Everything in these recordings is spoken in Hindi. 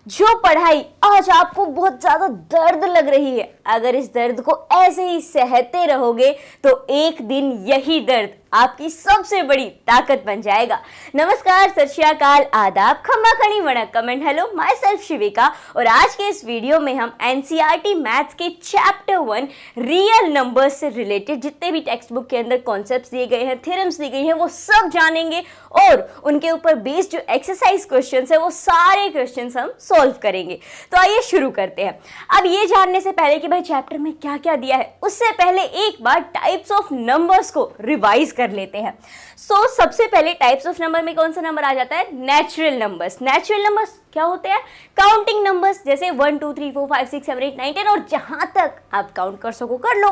जो पढ़ाई आज आपको बहुत ज्यादा दर्द लग रही है, अगर इस दर्द को ऐसे ही सहते रहोगे तो एक दिन यही दर्द आपकी सबसे बड़ी ताकत बन जाएगा। नमस्कार, सत श्री अकाल, आदाब, खम्मा खड़ी वणक्कम एंड हेलो, माई सेल्फ शिविका। और आज के इस वीडियो में हम एनसीईआरटी मैथ्स के चैप्टर 1 रियल नंबर्स से रिलेटेड जितने भी टेक्स्ट बुक के अंदर कॉन्सेप्ट्स दिए गए हैं, थ्योरम्स दी गई हैं, वो सब जानेंगे और उनके ऊपर बेस्ड जो एक्सरसाइज क्वेश्चंस है वो सारे क्वेश्चंस हम सॉल्व करेंगे। तो आइए शुरू करते हैं। अब ये जानने से पहले कि भाई चैप्टर में क्या क्या दिया है, उससे पहले एक बार टाइप्स ऑफ नंबर्स को रिवाइज कर लेते हैं। सबसे पहले टाइप्स ऑफ नंबर में कौन सा नंबर आ जाता है? Natural numbers. नेचुरल नंबर्स क्या होते हैं? काउंटिंग नंबर्स, जैसे 1 2 3 4 5 6 7 8 9 10 और जहां तक आप काउंट कर सको कर लो।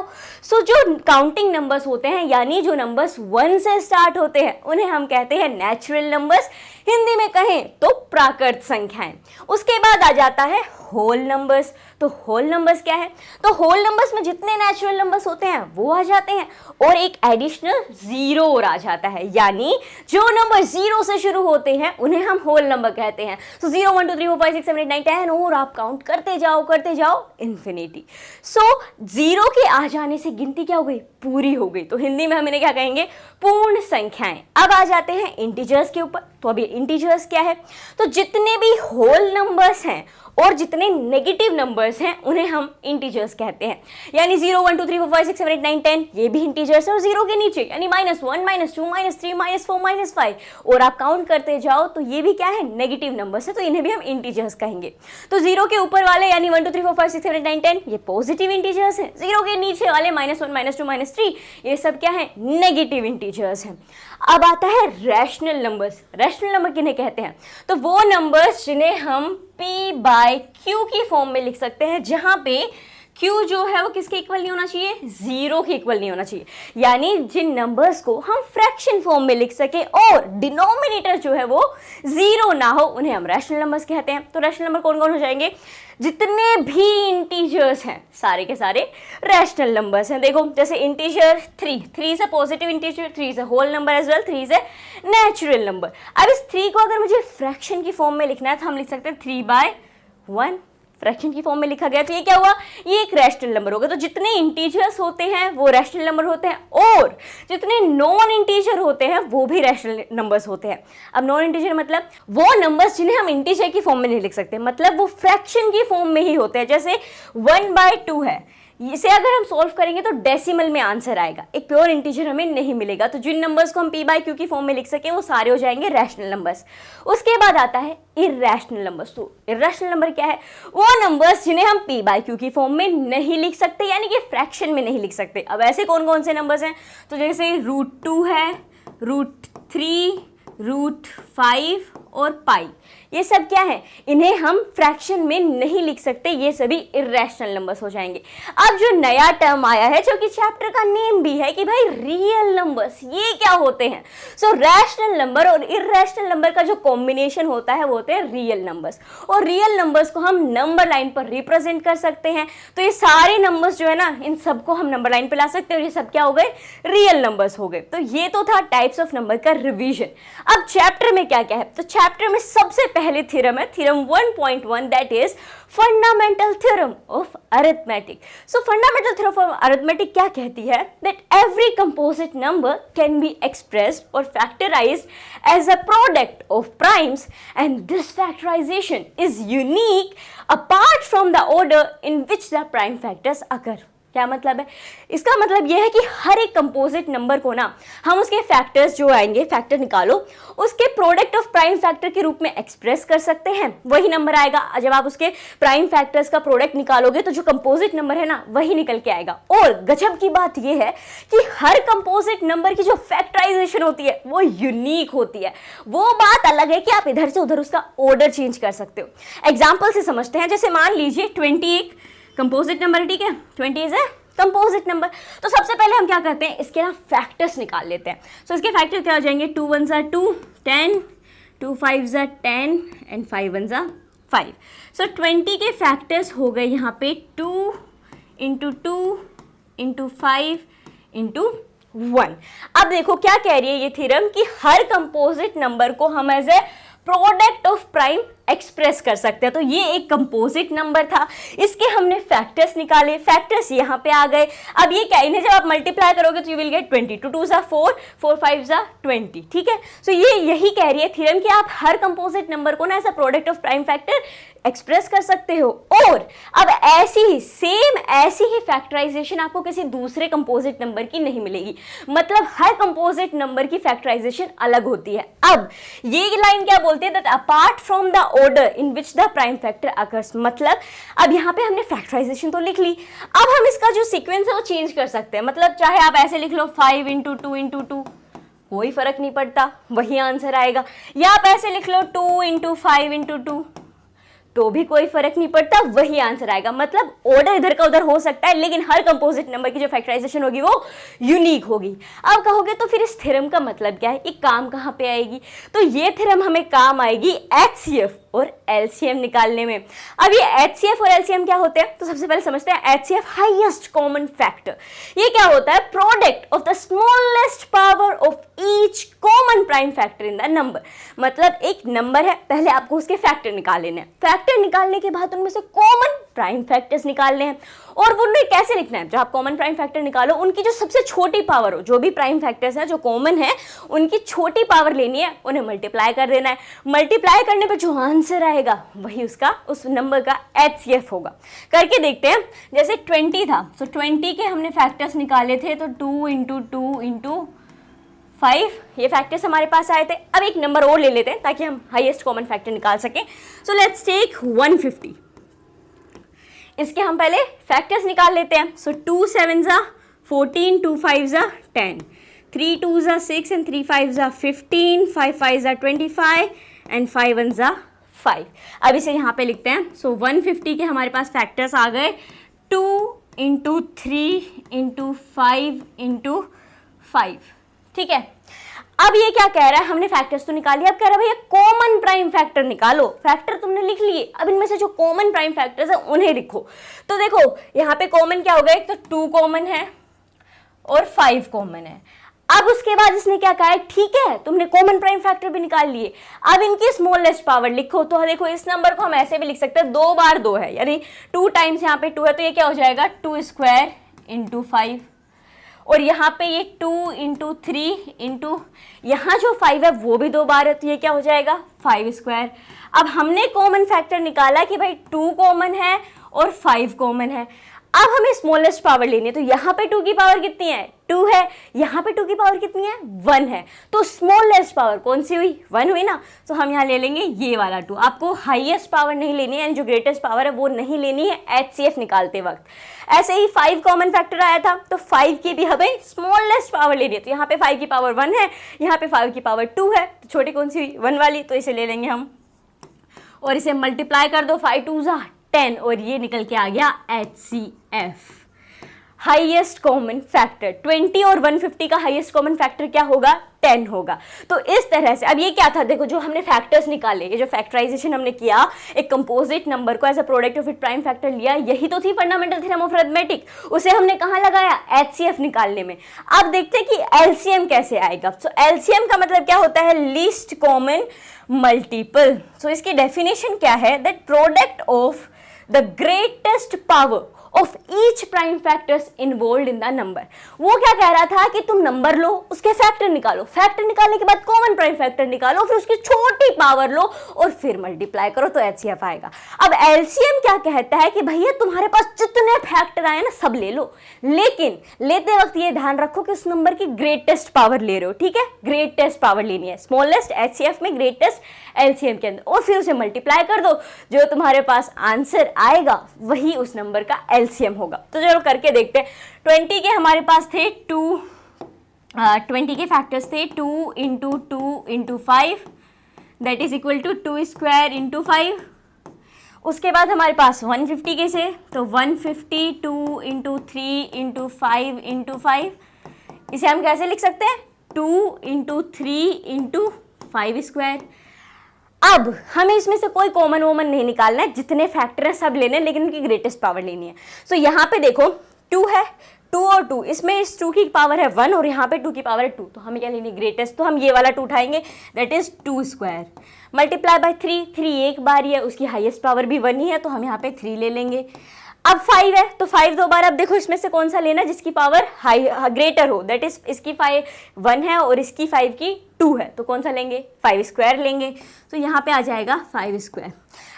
जो काउंटिंग नंबर्स होते हैं, यानी जो नंबर्स 1 से स्टार्ट होते हैं, उन्हें हम कहते हैं नेचुरल नंबर्स। हिंदी में कहें तो प्राकृत संख्याएं। उसके बाद आ जाता है होल नंबर्स। तो होल नंबर्स क्या है? तो होल नंबर्स में जितने नेचुरल नंबर्स होते हैं वो आ जाते हैं और एक एडिशनल जीरो और आ जाता है, यानी जो नंबर जीरो से शुरू होते हैं उन्हें हम होल नंबर कहते हैं। 0 1 2 3 4 5 6 7 8 9 10 और आप काउंट करते जाओ इन्फिनिटी। जीरो के आ जाने से गिनती क्या हो गई? पूरी हो गई। तो हिंदी में हम इन्हें क्या कहेंगे? पूर्ण संख्याएं। अब आ जाते हैं इंटीजर्स के ऊपर। तो अभी इंटीजर्स क्या है? तो जितने भी होल नंबर्स हैं और जितने नेगेटिव नंबर्स हैं उन्हें हम इंटीजर्स कहते हैं। यानी 0 1 2 3 4 5 6 7 8 9 10 ये भी इंटीजर्स है और जीरो के नीचे यानी -1 -2 -3 -4 -5 और आप काउंट करते जाओ तो ये भी क्या है? नेगेटिव नंबर्स है, तो इन्हें भी हम इंटीजर्स कहेंगे। तो जीरो के ऊपर वाले यानी 1 2 3 4 5 6 7 8 9 10 ये पॉजिटिव इंटीजर्स हैं। जीरो के नीचे वाले -1 -2 -3 ये सब क्या है? नेगेटिव इंटीजर्स हैं। अब आता है रैशनल नंबर्स। रैशनल नंबर किन्हें कहते हैं? तो वो नंबर्स जिन्हें हम p/q की फॉर्म में लिख सकते हैं, जहां पे q जो है वो किसके इक्वल नहीं होना चाहिए? जीरो के इक्वल नहीं होना चाहिए। यानी जिन नंबर्स को हम फ्रैक्शन फॉर्म में लिख सके और डिनोमिनेटर जो है वो जीरो ना हो, उन्हें हम रैशनल नंबर्स कहते हैं। तो रैशनल नंबर कौन कौन हो जाएंगे? जितने भी इंटीजर्स हैं सारे के सारे रैशनल नंबर्स हैं। देखो जैसे integer 3 is a positive integer, 3 is a whole number as well, 3 is a natural number. अब इस 3 को अगर मुझे फ्रैक्शन की फॉर्म में लिखना है तो हम लिख सकते हैं 3/1। फ्रैक्शन की फॉर्म में लिखा गया तो ये क्या हुआ? ये एक रैशनल नंबर होगा। तो जितने इंटीजर्स होते हैं वो रैशनल नंबर होते हैं और जितने नॉन इंटीजर होते हैं वो भी रैशनल नंबर्स होते हैं। अब नॉन इंटीजर मतलब वो नंबर्स जिन्हें हम इंटीजर की फॉर्म में नहीं लिख सकते, मतलब वो फ्रैक्शन की फॉर्म में ही होते हैं। जैसे 1/2 है, इसे अगर हम सॉल्व करेंगे तो डेसिमल में आंसर आएगा, एक प्योर इंटीजर हमें नहीं मिलेगा। तो जिन नंबर्स को हम p/q की फॉर्म में लिख सकें वो सारे हो जाएंगे रैशनल नंबर्स। उसके बाद आता है इरैशनल नंबर्स। तो इरैशनल नंबर क्या है? वो नंबर्स जिन्हें हम p/q की फॉर्म में नहीं लिख सकते, यानी कि फ्रैक्शन में नहीं लिख सकते। अब ऐसे कौन कौन से नंबर्स हैं? तो जैसे √2 है, √3, √5 और पाई, ये सब क्या है? इन्हें हम फ्रैक्शन में नहीं लिख सकते, ये सभी इरैशनल नंबर्स हो जाएंगे। अब जो नया टर्म आया है, जो कि चैप्टर का नेम भी है कि भाई रियल नंबर्स, ये क्या होते हैं? रैशनल नंबर और इरैशनल नंबर का जो कॉम्बिनेशन होता है वो होते हैं रियल नंबर्स। और रियल नंबर्स को हम नंबर लाइन पर रिप्रेजेंट कर सकते हैं। तो ये सारे नंबर्स जो है ना, इन सबको हम नंबर लाइन पर ला सकते हैं और ये सब क्या हो गए? रियल नंबर्स हो गए। तो ये तो था टाइप्स ऑफ नंबर का रिविजन। अब चैप्टर में क्या क्या है? तो चैप्टर में सबसे पहले थ्योरम है theorem 1.1, that is fundamental theorem of arithmetic. Fundamental theorem of arithmetic क्या कहती है? That every composite number can be expressed और factorised as a product of primes and this factorisation is unique apart from the order in which the prime factors occur. क्या मतलब है? इसका मतलब यह है कि हर एक कंपोजिट नंबर को ना हम उसके फैक्टर्स जो आएंगे, फैक्टर निकालो, उसके प्रोडक्ट ऑफ प्राइम फैक्टर के रूप में एक्सप्रेस कर सकते हैं, वही नंबर आएगा। जब आप उसके प्राइम फैक्टर्स का प्रोडक्ट निकालोगे तो जो कंपोजिट नंबर है ना वही निकल के आएगा। और गजब की बात यह है कि हर कंपोजिट नंबर की जो फैक्टराइजेशन होती है वो यूनिक होती है। वो बात अलग है कि आप इधर से उधर उसका ऑर्डर चेंज कर सकते हो। एग्जाम्पल से समझते हैं। जैसे मान लीजिए 20 एक कंपोजिट नंबर है, ठीक है, 20 इज ए कंपोजिट नंबर। तो सबसे पहले हम क्या करते हैं? इसके ना फैक्टर्स निकाल लेते हैं। इसके फैक्टर क्या हो जाएंगे? 2 1 ज़ा 2 10, 2 5 ज़ा 10 एंड 5 1 ज़ा 5। 20 के फैक्टर्स हो गए यहाँ पे 2 × 2 × 5 × 1। अब देखो क्या कह रही है ये थ्योरम कि हर कंपोजिट नंबर को हम as a product of prime express कर सकते हैं। तो ये एक कंपोजिट नंबर था, इसके हमने फैक्टर्स निकाले, फैक्टर्स यहाँ पे आ गए। अब ये क्या, इन्हें जब आप मल्टीप्लाई करोगे तो यू विल गेट 20, 2 2 4, 4 5 20, ठीक है। सो ये यही कह रही है थ्योरम कि आप हर कंपोजिट नंबर को ना as a product of prime factor express कर सकते हो। और अब ऐसी ही फैक्टराइजेशन आपको किसी दूसरे कंपोजिट नंबर की नहीं मिलेगी, मतलब हर कंपोजिट नंबर की फैक्टराइजेशन अलग होती है। अब ये लाइन क्या बोलती है, that apart from the order in which the prime factor occurs, मतलब अब यहाँ पे हमने फैक्टराइजेशन तो लिख ली, अब हम इसका जो सीक्वेंस है वो चेंज कर सकते हैं। मतलब चाहे आप ऐसे लिख लो 5 × 2 × 2, कोई फर्क नहीं पड़ता, वही आंसर आएगा। या आप ऐसे लिख लो 2 × 5 × 2, तो भी कोई फर्क नहीं पड़ता, वही आंसर आएगा। मतलब ऑर्डर इधर का उधर हो सकता है, लेकिन हर कंपोजिट नंबर की जो फैक्टराइजेशन होगी वो यूनिक होगी। अब कहोगे तो फिर इस थ्योरम का मतलब क्या है, ये काम कहाँ पे आएगी? तो ये थ्योरम हमें काम आएगी एचसीएफ और एलसीएम निकालने में। अब ये एचसीएफ और एलसीएम क्या होते हैं, तो सबसे पहले समझते हैं एचसीएफ, हाईएस्ट कॉमन फैक्टर। ये क्या होता है, product of the smallest power of each common prime factor in the number. मतलब एक नंबर है, पहले आपको उसके फैक्टर निकाल लेने हैं, फैक्टर निकालने के बाद उनमें से कॉमन प्राइम फैक्टर्स निकालने हैं। और वो उन्हें कैसे लिखना है, जो आप कॉमन प्राइम फैक्टर निकालो उनकी जो सबसे छोटी पावर हो, जो भी प्राइम फैक्टर्स हैं जो कॉमन है उनकी छोटी पावर लेनी है, उन्हें मल्टीप्लाई कर देना है। मल्टीप्लाई करने पे जो आंसर आएगा वही उसका, उस नंबर का एचसीएफ होगा। करके देखते हैं, जैसे 20 था, तो 20 के हमने फैक्टर्स निकाले थे, तो 2 × 2 × 5 ये फैक्टर्स हमारे पास आए थे। अब एक नंबर और ले लेते हैं ताकि हम हाईएस्ट कॉमन फैक्टर निकाल सकें। So let's take 150। इसके हम पहले फैक्टर्स निकाल लेते हैं। सो 2 7 14, 2 5 10, 3 2 6 and 3 5 15, 5 5 25 and 5 1 5। अब इसे यहाँ पे लिखते हैं। सो 150 के हमारे पास फैक्टर्स आ गए 2 × 3 × 5 × 5, ठीक है। अब ये क्या कह रहा है, हमने फैक्टर्स तो निकाल लिया, अब कह रहा है भैया कॉमन प्राइम फैक्टर निकालो। फैक्टर तुमने लिख लिए, अब इनमें से जो कॉमन प्राइम फैक्टर्स है उन्हें लिखो। तो देखो यहाँ पे कॉमन क्या हो गया, एक तो 2 कॉमन है और 5 कॉमन है। अब उसके बाद इसने क्या कहा है, ठीक है तुमने कॉमन प्राइम फैक्टर भी निकाल लिए, अब इनकी स्मॉलेस्ट पावर लिखो। तो देखो इस नंबर को हम ऐसे भी लिख सकते हैं, 2 बार 2 है, यानी 2 टाइम्स यहाँ पे 2 है, तो ये क्या हो जाएगा 2² × 5। और यहाँ पे ये 2 × 3 × यहाँ जो 5 है वो भी 2 बार है, तो ये क्या हो जाएगा 5²। अब हमने कॉमन फैक्टर निकाला कि भाई 2 कॉमन है और 5 कॉमन है। अब हमें स्मॉलेस्ट पावर लेनी है, तो यहाँ पे 2 की पावर कितनी है 2 है, यहाँ पे 2 की पावर कितनी है 1 है, तो स्मॉलेस्ट पावर कौन सी हुई 1 हुई ना। तो हम यहाँ ले लेंगे ये वाला 2। आपको हाईएस्ट पावर नहीं लेनी है, यानी जो ग्रेटेस्ट पावर है वो नहीं लेनी है एचसीएफ निकालते वक्त। ऐसे ही 5 कॉमन फैक्टर आया था, तो 5 की भी हमें स्मॉलेस्ट पावर लेनी है, तो यहाँ पे 5 की पावर 1 है, यहाँ पे 5 की पावर 2 है, तो छोटी कौन सी हुई 1 वाली, तो इसे ले लेंगे हम और इसे मल्टीप्लाई कर दो, 5 2 10 और ये निकल के आ गया एचसीएफ, हाईएस्ट कॉमन फैक्टर। 20 और 150 का हाईएस्ट कॉमन फैक्टर क्या होगा 10 होगा। तो इस तरह से अब ये क्या था, देखो जो हमने फैक्टर्स निकाले, ये जो फैक्टराइजेशन हमने किया, एक कंपोजिट नंबर को as a product of it prime factor लिया, यही तो थी फंडामेंटल थ्योरम ऑफ अरिथमेटिक। उसे हमने कहाँ लगाया एचसीएफ निकालने में। अब देखते हैं कि एलसीएम कैसे आएगा। सो एलसीएम का मतलब क्या होता है, लीस्ट कॉमन मल्टीपल। सो इसकी डेफिनेशन क्या है, that product of the greatest power of each prime factors involved in the number। वो क्या कह रहा था कि तुम नंबर लो, उसके फैक्टर निकालो, फैक्टर निकालने के बाद कॉमन प्राइम फैक्टर निकालो, फिर उसकी छोटी पावर लो और फिर मल्टीप्लाई करो तो एचसीएफ आएगा। अब एलसीएम क्या कहता है कि भैया तुम्हारे पास जितने फैक्टर आए ना सब ले लो, लेकिन लेते वक्त ये ध्यान रखो कि उस नंबर की ग्रेटेस्ट पावर ले रहे हो, ठीक है, ग्रेटेस्ट पावर लेनी है, स्मॉलेस्ट एचसीएफ में, ग्रेटेस्ट एलसीएम के अंदर, और फिर उसे मल्टीप्लाई कर दो, जो तुम्हारे पास आंसर आएगा वही उस नंबर का एलसीएम होगा। तो चलो करके देखते हैं। 20 के हमारे पास थे 20 के फैक्टर्स थे 2 × 2 × 5 दैट इज इक्वल टू 2² × 5। उसके बाद हमारे पास 150 के से, तो 150 2 × 3 × 5 × 5। इसे हम कैसे लिख सकते हैं 2 × 3 × 5²। अब हमें इसमें से कोई कॉमन वोमन नहीं निकालना है, जितने फैक्टर है सब लेने हैं, लेकिन उनकी ग्रेटेस्ट पावर लेनी है। सो यहाँ पे देखो 2 है, 2 और 2, इसमें इस 2 की पावर है 1 और यहाँ पे 2 की पावर है 2, तो हमें क्या लेनी है ग्रेटेस्ट, तो हम ये वाला 2 उठाएंगे दैट इज 2²। मल्टीप्लाई बाय 3, 3 एक बार ही है, उसकी हाईएस्ट पावर भी 1 ही है, तो हम यहाँ पे 3 ले लेंगे। अब 5 है तो 5 दो बार, अब देखो इसमें से कौन सा लेना जिसकी पावर हाई ग्रेटर हो, दैट इज इसकी 5 1 है और इसकी 5 की 2 है, तो कौन सा लेंगे, 5 स्क्वायर लेंगे। तो यहाँ पे आ जाएगा 5 स्क्वायर।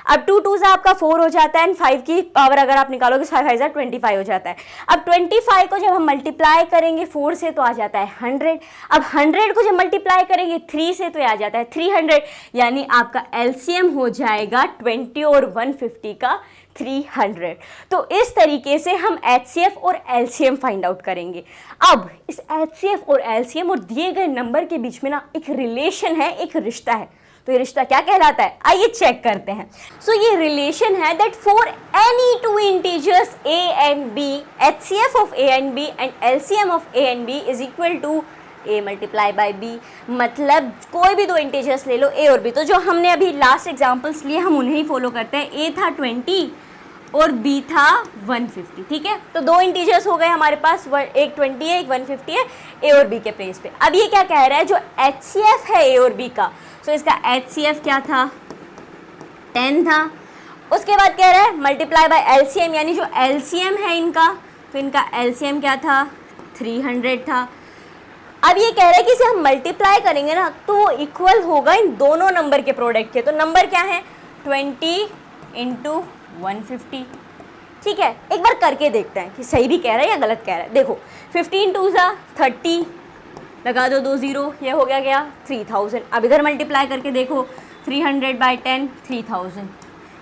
अब 2 2 से आपका 4 हो जाता है एंड 5 की पावर अगर आप निकालोगे 5 5 25 हो जाता है। अब 25 को जब हम मल्टीप्लाई करेंगे 4 से तो आ जाता है 100। अब 100 को जब मल्टीप्लाई करेंगे 3 से तो आ जाता है 300, यानी आपका एलसीएम हो जाएगा 20 और 150 का 300। तो इस तरीके से हम HCF और LCM फाइंड आउट करेंगे। अब इस HCF और LCM और दिए गए नंबर के बीच में ना एक रिलेशन है, एक रिश्ता है। तो ये रिश्ता क्या कहलाता है, आइए चेक करते हैं। सो ये रिलेशन है that for any two integers A and B, HCF of A and B and LCM of A and B is equal to A multiply by B। मतलब कोई भी दो इंटीजर्स ले लो A और B, तो जो हमने अभी लास्ट एग्जांपल्स लिए हम उन्हें ही फॉलो करते हैं। A था 20 और B था 150, ठीक है। तो दो इंटीजर्स हो गए हमारे पास, एक 20 है एक 150 है, A और B के प्लेस पे। अब ये क्या कह रहा है, जो HCF है A और B का, तो इसका HCF क्या था 10 था। उसके बाद कह रहा है मल्टीप्लाई बाय LCM, यानी जो LCM है इनका, तो इनका LCM क्या था 300 था। अब ये कह रहा है कि इसे हम मल्टीप्लाई करेंगे ना तो इक्वल होगा इन दोनों नंबर के प्रोडक्ट के। तो नंबर क्या है 20 × 150, ठीक है। एक बार करके देखते हैं कि सही भी कह रहा है या गलत कह रहा है। देखो 15 2 30, लगा दो 2 0, ये हो गया क्या 3000। अब इधर मल्टीप्लाई करके देखो 300 बाई 10 3000,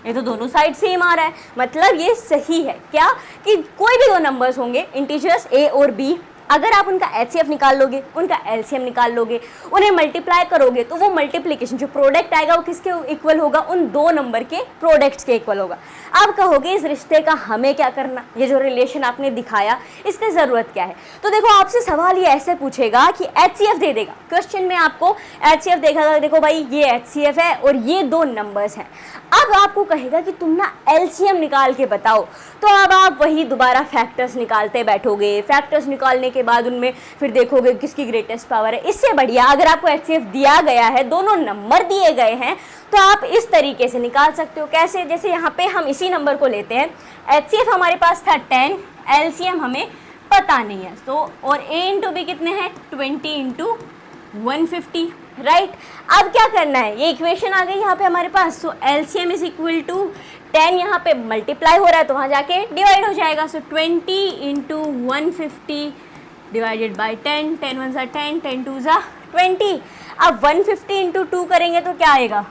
ये तो दोनों साइड सेम आ रहा है। मतलब ये सही है क्या कि कोई भी दो नंबर्स होंगे इंटीजर्स A और B, अगर आप उनका HCF निकाल लोगे, उनका LCM निकाल लोगे, उन्हें मल्टीप्लाई करोगे तो वो मल्टीप्लिकेशन जो प्रोडक्ट आएगा वो किसके इक्वल होगा, उन दो नंबर के प्रोडक्ट्स के इक्वल होगा। आप कहोगे इस रिश्ते का हमें क्या करना, ये जो रिलेशन आपने दिखाया इसकी ज़रूरत क्या है। तो देखो आपसे सवाल ये ऐसे पूछेगा कि HCF दे देगा, क्वेश्चन में आपको HCF देगा, देखो भाई ये HCF है और ये दो नंबर्स हैं। अब आपको कहेगा कि तुम ना LCM निकाल के बताओ, तो अब आप वही दोबारा फैक्टर्स निकालते बैठोगे। फैक्टर्स निकालने के बाद उनमें फिर देखोगे किसकी ग्रेटेस्ट पावर है। इससे बढ़िया अगर आपको HCF दिया गया है, दोनों नंबर दिए गए हैं, तो आप इस तरीके से निकाल सकते हो। कैसे, जैसे यहाँ पे हम इसी नंबर को लेते हैं, HCF हमारे पास था 10, LCM हमें पता नहीं है, तो और A × B कितने हैं 20 × 150, राइट। अब क्या करना है, ये इक्वेशन आ गई यहाँ पे हमारे पास। सो LCM इज इक्वल टू 10, यहाँ पे मल्टीप्लाई हो रहा है तो वहाँ जाके डिवाइड हो जाएगा। सो 20 × 150 डिवाइडेड बाई 10, 10 1 10, 10 2 20। अब 150 × 2 करेंगे तो क्या आएगा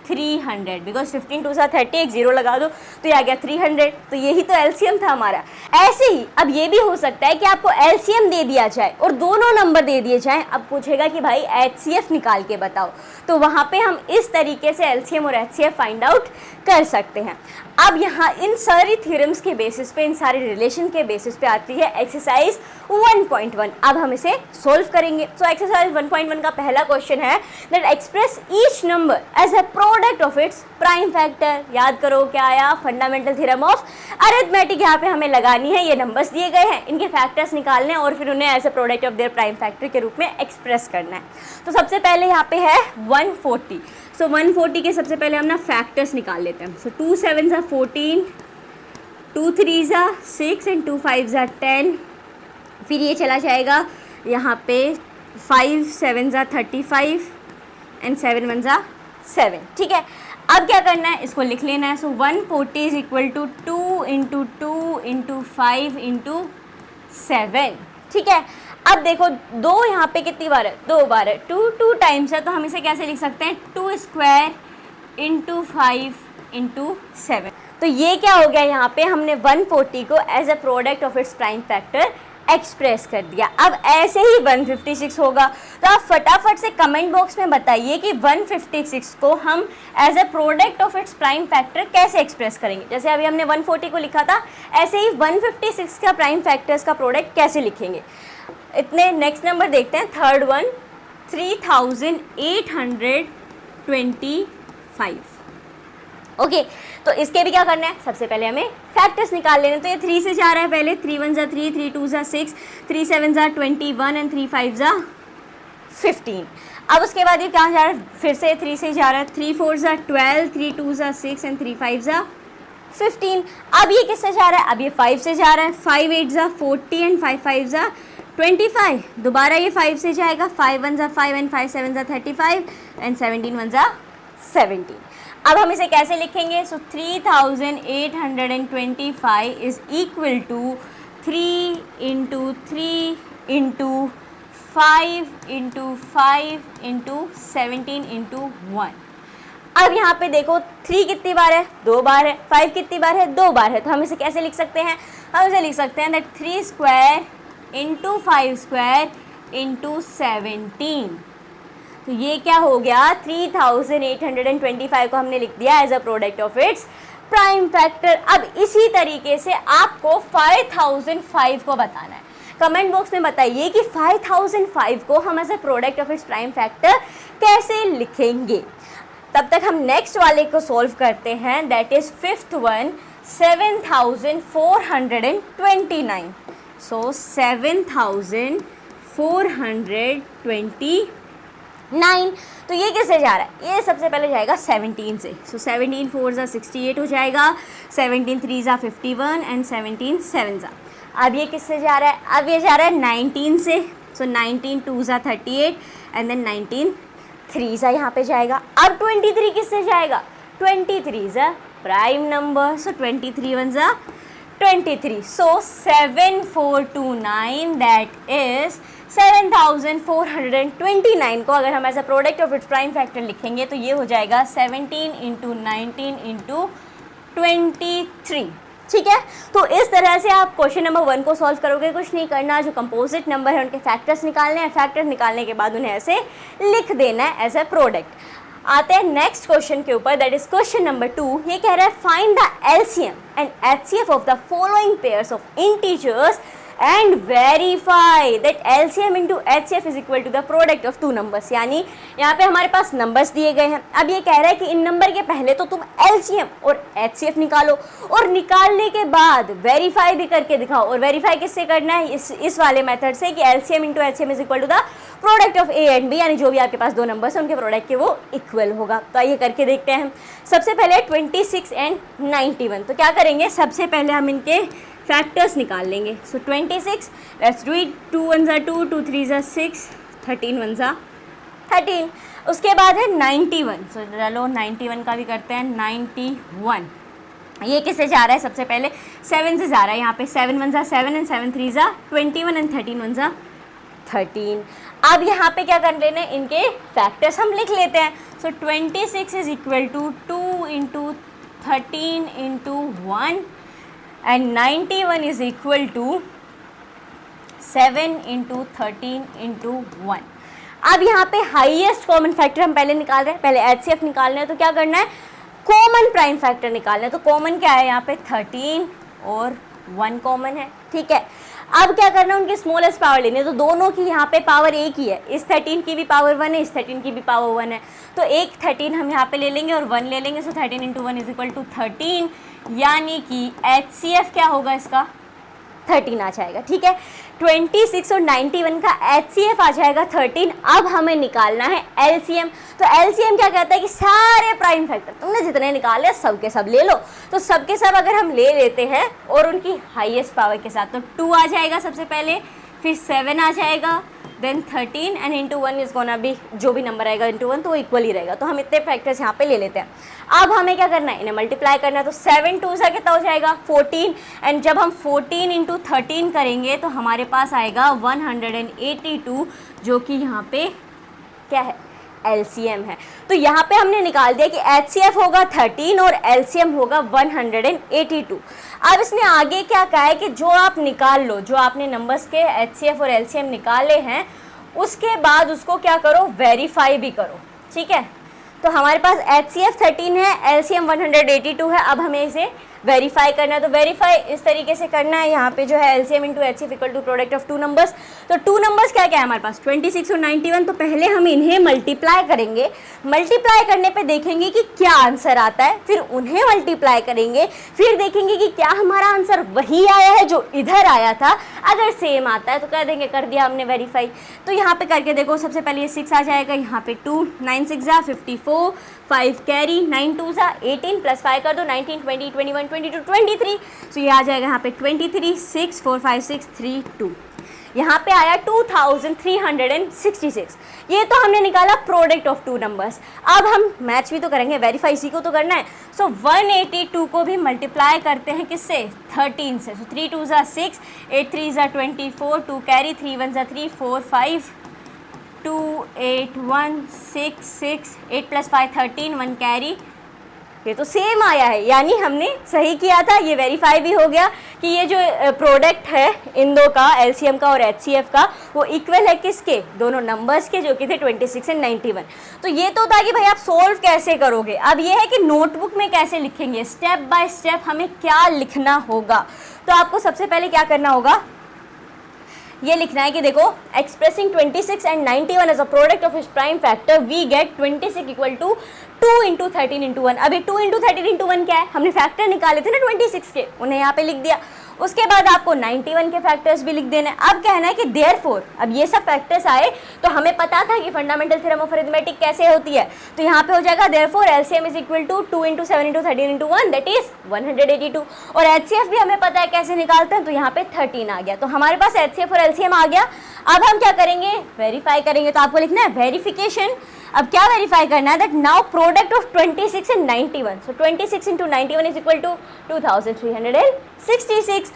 300, बिकॉज 15 2 30, एक जीरो लगा दो तो ये आ गया 300। तो यही तो LCM था हमारा। ऐसे ही अब ये भी हो सकता है कि आपको LCM दे दिया जाए और दोनों नंबर दे दिए जाएं। अब पूछेगा कि भाई HCF निकाल के बताओ, तो वहाँ पे हम इस तरीके से LCM और HCF फाइंड आउट कर सकते हैं। अब यहाँ इन सारी थ्योरम्स के बेसिस पे, इन सारे रिलेशन के बेसिस पे आती है एक्सरसाइज 1.1। अब हम इसे सोल्व करेंगे। सो एक्सरसाइज 1.1 का पहला क्वेश्चन है that express each number as a product of its prime factor. याद करो क्या आया, फंडामेंटल थ्योरम ऑफ अरिथमेटिक यहाँ पे हमें लगानी है। ये नंबर्स दिए गए हैं, इनके फैक्टर्स निकालने हैं और फिर उन्हें as a product of their prime factor के रूप में एक्सप्रेस करना है। तो सबसे पहले यहाँ पे है 140। सो 140 के सबसे पहले हम ना फैक्टर्स निकाल लेते हैं। सो 2 7 14, 2 3 6 एंड 2 5 10। फिर ये चला जाएगा यहाँ पे 5 7 35 एंड 7 1 7, ठीक है। अब क्या करना है, इसको लिख लेना है। सो 140 इज इक्वल टू 2 × 2 × 5 × 7, ठीक है। अब देखो दो यहाँ पे कितनी बार है, 2 बार है, 2 2 टाइम्स है, तो हम इसे कैसे लिख सकते हैं 2² × 5 × 7। तो ये क्या हो गया, यहाँ पे हमने 140 को as a product of its prime factor express कर दिया। अब ऐसे ही 156 होगा, तो आप फटाफट से कमेंट बॉक्स में बताइए कि 156 को हम as a product of its prime factor कैसे एक्सप्रेस करेंगे। जैसे अभी हमने 140 को लिखा था, ऐसे ही 156 का प्राइम फैक्टर्स का प्रोडक्ट कैसे लिखेंगे। इतने नेक्स्ट नंबर देखते हैं, थर्ड वन 3825। ओके, तो इसके भी क्या करना है, सबसे पहले हमें फैक्टर्स निकाल लेने। तो ये 3 से जा रहा है पहले, 3 1 3, 3 2 6, 3 7 21 एंड 3 5 15। अब उसके बाद ये कहाँ जा रहा है, फिर से 3 से जा रहा है, 3 4 ज़ा 12, 3 2 ज़ा 6 एंड 3 5 ज़ा 15। अब ये किससे जा रहा है, अब ये 5 से जा रहा है, 5 8 ज़ा 40 एंड 5 5 ज़ा 25। दोबारा ये 5 से जाएगा, 5 1 ज़ा 5 एंड 5 7 ज़ा 35 एंड 17 1 ज़ा 17। अब हम इसे कैसे लिखेंगे, so 3825 is equal to 3 into 3 into 5 into 5 into 17 into 1। अब यहाँ पे देखो 3 कितनी बार है, 2 बार है, 5 कितनी बार है, 2 बार है। तो हम इसे कैसे लिख सकते हैं, हम इसे लिख सकते हैं that 3 square into 5 square into 17। तो ये क्या हो गया, 3825 को हमने लिख दिया as a product of its prime factor. अब इसी तरीके से आपको 5005 को बताना है। कमेंट बॉक्स में बताइए कि 5005 को हम as a product of its prime factor कैसे लिखेंगे। तब तक हम नेक्स्ट वाले को सॉल्व करते हैं, दैट इज फिफ्थ वन 7429। सो 7429। तो ये किससे जा रहा है, ये सबसे पहले जाएगा 17 से। सो 17 4 ज़ा 68 हो जाएगा, 17 3 ज़ा 51 एंड 17 7 ज़ा। अब ये किससे जा रहा है, अब ये जा रहा है 19 से। सो 19 2 ज़ा 38 एंड देन 19 3 ज़ा यहाँ पे जाएगा। अब 23 किससे जाएगा, 23 ज़ा प्राइम नंबर। सो 23 1 ज़ा 23। सो 7429 दैट इज 7429 को अगर हम as a product of its prime factor लिखेंगे तो ये हो जाएगा 17 इंटू 19 इंटू 23। ठीक है, तो इस तरह से आप क्वेश्चन नंबर 1 को सॉल्व करोगे। कुछ नहीं करना, जो कंपोजिट नंबर है उनके फैक्टर्स निकालने हैं, फैक्टर्स निकालने के बाद उन्हें ऐसे लिख देना है एज अ प्रोडक्ट। आते हैं नेक्स्ट क्वेश्चन के ऊपर, दैट इज क्वेश्चन नंबर 2। ये कह रहा है find the LCM and HCF of the following pairs of integers and verify that LCM into HCF is equal to the product of 2 numbers. यानी यहाँ पे हमारे पास नंबर्स दिए गए हैं। अब ये कह रहा है कि इन नंबर के पहले तो तुम एलसीएम और एचसीएफ निकालो, और निकालने के बाद वेरीफाई भी करके दिखाओ। और वेरीफाई किससे करना है, इस वाले मेथड से कि LCM into HCM is equal to the product of A and B, यानी जो भी आपके पास 2 नंबर्स हैं उनके प्रोडक्ट के वो इक्वल होगा। तो आइए करके देखते हैं। सबसे पहले 26 एंड 91। तो क्या करेंगे, सबसे पहले हम इनके फैक्टर्स निकाल लेंगे। सो 26, लेट्स डू इट। 2 1 ज़ा 2, 2 3 ज़ा 6, 13 1 ज़ा 13। उसके बाद है 91। सो चलो 91 का भी करते हैं। 91 ये किससे जा रहा है, सबसे पहले 7 से जा रहा है। यहाँ पे 7 1 ज़ा 7 एंड 7 3 ज़ा 21 एंड 13 1 ज़ा 13। अब यहाँ पे क्या कर लेना है, इनके फैक्टर्स हम लिख लेते हैं। So 26 is equal to 2 into 13 into 1 and 91 is equal to 7 into 13 into 1। अब यहाँ पे हाईएस्ट कॉमन फैक्टर हम पहले निकाल रहे हैं, पहले एचसीएफ निकालना है। तो क्या करना है, कॉमन प्राइम फैक्टर निकालना है। तो कॉमन क्या है, यहाँ पे 13 और 1 कॉमन है। ठीक है, अब क्या करना है, उनकी स्मॉलेस्ट पावर लेनी है। तो दोनों की यहाँ पे पावर एक ही है, इस 13 की भी पावर 1 है, इस 13 की भी पावर 1 है। तो एक 13 हम यहाँ पे ले लेंगे और 1 ले लेंगे। सो 13 इंटू 1 इज इक्वल टू 13, यानी कि एचसीएफ क्या होगा, इसका 13 आ जाएगा। ठीक है, 26 और 91 का एचसीएफ आ जाएगा 13। अब हमें निकालना है एलसीएम। तो एलसीएम क्या कहता है कि सारे प्राइम फैक्टर तुमने जितने निकाले सब के सब ले लो। तो सब के सब अगर हम ले लेते हैं और उनकी हाईएस्ट पावर के साथ, तो 2 आ जाएगा सबसे पहले, फिर 7 आ जाएगा, then 13 and into 1 is gonna be, जो भी नंबर आएगा इंटू 1 तो वो इक्वल ही रहेगा। तो हम इतने फैक्टर्स यहाँ पे ले लेते हैं। अब हमें क्या करना है, इन्हें मल्टीप्लाई करना है। तो 7 2 सा कितना हो जाएगा, 14। एंड जब हम 14 इंटू 13 करेंगे तो हमारे पास आएगा 182, जो कि यहाँ पे क्या है, एलसीएम है। तो यहाँ पे हमने निकाल दिया कि एचसीएफ होगा 13 और एलसीएम होगा 182। अब इसने आगे क्या कहा है कि जो आप निकाल लो, जो आपने नंबर्स के एचसीएफ और एलसीएम निकाले हैं, उसके बाद उसको क्या करो, वेरीफाई भी करो। ठीक है, तो हमारे पास एचसीएफ 13 है, एलसीएम 182 है। अब हमें इसे वेरीफाई करना है। तो वेरीफाई इस तरीके से करना है, यहाँ पे जो है LCM into HCF equal to product of two numbers. तो टू नंबर्स क्या क्या है हमारे पास 26 और 91। तो पहले हम इन्हें मल्टीप्लाई करेंगे, मल्टीप्लाई करने पे देखेंगे कि क्या आंसर आता है, फिर उन्हें मल्टीप्लाई करेंगे, फिर देखेंगे कि क्या हमारा आंसर वही आया है जो इधर आया था। अगर सेम आता है तो कह देंगे कर दिया हमने वेरीफाई। तो यहाँ पे करके देखो, सबसे पहले ये 6 आ जाएगा, यहाँ पे 2, 9 6 जा 54, 5 कैरी, 9 2 जा 18 प्लस 5 कर दो 19 20 21 22 23। सो ये आ जाएगा यहाँ पे 23 6 4 5 6 3 2। यहाँ पे आया 2366। ये तो हमने निकाला प्रोडक्ट ऑफ टू नंबर्स। अब हम मैच भी तो करेंगे, वेरीफाई इसी को तो करना है। सो 182 को भी मल्टीप्लाई करते हैं किससे 13 से। सो 3 2 जा 6, 8 3 जा 24, 2 कैरी, 3 1 जा 3 4 5 2 8 1 6 6 8 प्लस 5 13 1 कैरी। ये तो सेम आया है, यानी हमने सही किया था। ये वेरीफाई भी हो गया कि ये जो प्रोडक्ट है इन दो का, LCM का और HCF का, वो इक्वल है किसके, दोनों नंबर्स के, जो कि थे 26 एंड 91। तो ये तो था कि भाई आप सोल्व कैसे करोगे। अब ये है कि नोटबुक में कैसे लिखेंगे, स्टेप बाय स्टेप हमें क्या लिखना होगा। तो आपको सबसे पहले क्या करना होगा, ये लिखना है कि देखो expressing 26 and 91 as a product of his prime factor we get 26 equal to 2 into 13 into 1। अभी 2 इंटू 13 इंटू 1 क्या है, हमने फैक्टर निकाले थे ना 26 के, उन्हें यहाँ पे लिख दिया। उसके बाद आपको 91 के फैक्टर्स भी लिख देने। अब कहना है कि देयरफॉर, अब ये सब फैक्टर्स आए तो हमें पता था कि फंडामेंटल थ्योरम ऑफ अरिथमेटिक कैसे होती है। तो यहाँ पे हो जाएगा therefore LCM is equal to 2 into 7 into 13 into 1 that is 182। और HCF भी हमें पता है कैसे निकालते हैं, तो यहाँ पे 13 आ गया। तो हमारे पास HCF और LCM आ गया। अब हम क्या करेंगे, वेरीफाई करेंगे। तो आपको लिखना है वेरिफिकेशन। अब क्या वेरीफाई करना है, that now product of 26 and 91। So 26 into 91 is equal to 2366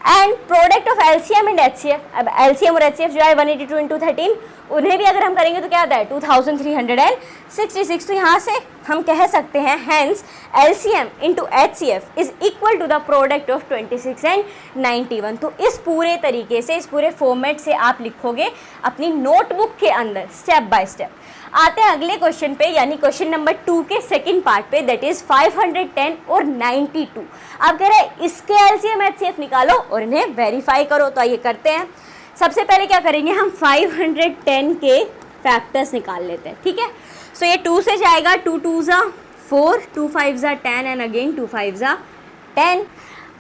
and product of LCM and HCF। अब LCM और HCF जो है 182 इंटू 13, उन्हें भी अगर हम करेंगे तो क्या आता है 2366। तो यहाँ से हम कह सकते हैं hence LCM into HCF is equal to the product of 26 and 91। तो इस पूरे तरीके से, इस पूरे फॉर्मेट से आप लिखोगे अपनी नोटबुक के अंदर स्टेप बाय स्टेप। आते हैं अगले क्वेश्चन पे, यानी क्वेश्चन नंबर 2 के सेकंड पार्ट पे, दैट इज 510 और 92। अब कह रहे हैं इसके LCM HCF निकालो और इन्हें वेरीफाई करो। तो आइए करते हैं। सबसे पहले क्या करेंगे, हम 510 के फैक्टर्स निकाल लेते हैं, ठीक है। सो ये 2 से जाएगा, 2 2 जा 4, 2 5 जा 10 एंड अगेन 2 5 जा 10।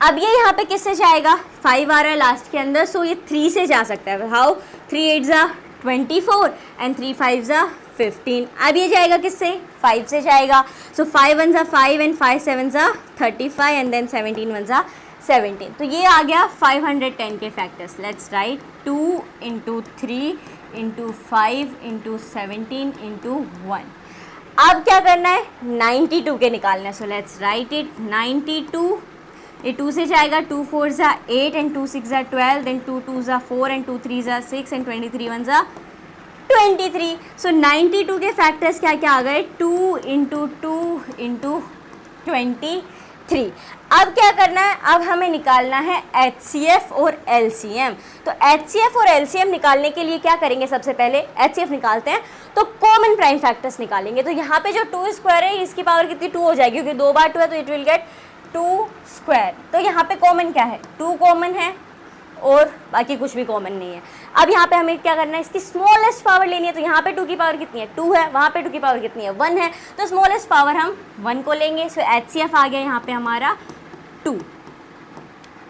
अब ये यहाँ पे किससे जाएगा, 5 आ रहा है लास्ट के अंदर, सो ये 3 से जा सकता है। हाउ, 3 8 जा 24 एंड 3 5 जा 15। अब ये जाएगा किससे, 5 से जाएगा। सो 5 1 जा 5 एंड 5 7 जा 35 एंड देन 17 1 जा 17। तो ये आ गया 510 के factors. Let's write 2 into 3 into 5 into 17 into 1। अब क्या करना है, 92 के निकालना है। सो लेट्स राइट इट 92। ये 2 से जाएगा, 2 4 जा 8 एंड 2 6 जा 12 देन 2 2 जा 4 एंड 2 3 जा 6 एंड 23 1 जा 23। सो 92 के फैक्टर्स क्या क्या आ गए, 2 इंटू 2 इंटू 23। अब क्या करना है, अब हमें निकालना है HCF और LCM। तो HCF और LCM निकालने के लिए क्या करेंगे, सबसे पहले HCF निकालते हैं तो कॉमन प्राइम फैक्टर्स निकालेंगे। तो यहाँ पे जो 2 स्क्वायर है इसकी पावर कितनी 2 हो जाएगी, क्योंकि 2 बार 2 है तो इट विल गेट 2 स्क्वायर। तो यहाँ पे कॉमन क्या है, 2 कॉमन है और बाकी कुछ भी कॉमन नहीं है। अब यहाँ पे हमें क्या करना है, इसकी स्मॉलेस्ट पावर लेनी है। तो यहाँ पे 2 की पावर कितनी है 2 है, वहाँ पे 2 की पावर कितनी है 1 है, तो स्मॉलेस्ट पावर हम 1 को लेंगे। सो HCF आ गया यहाँ पे हमारा 2।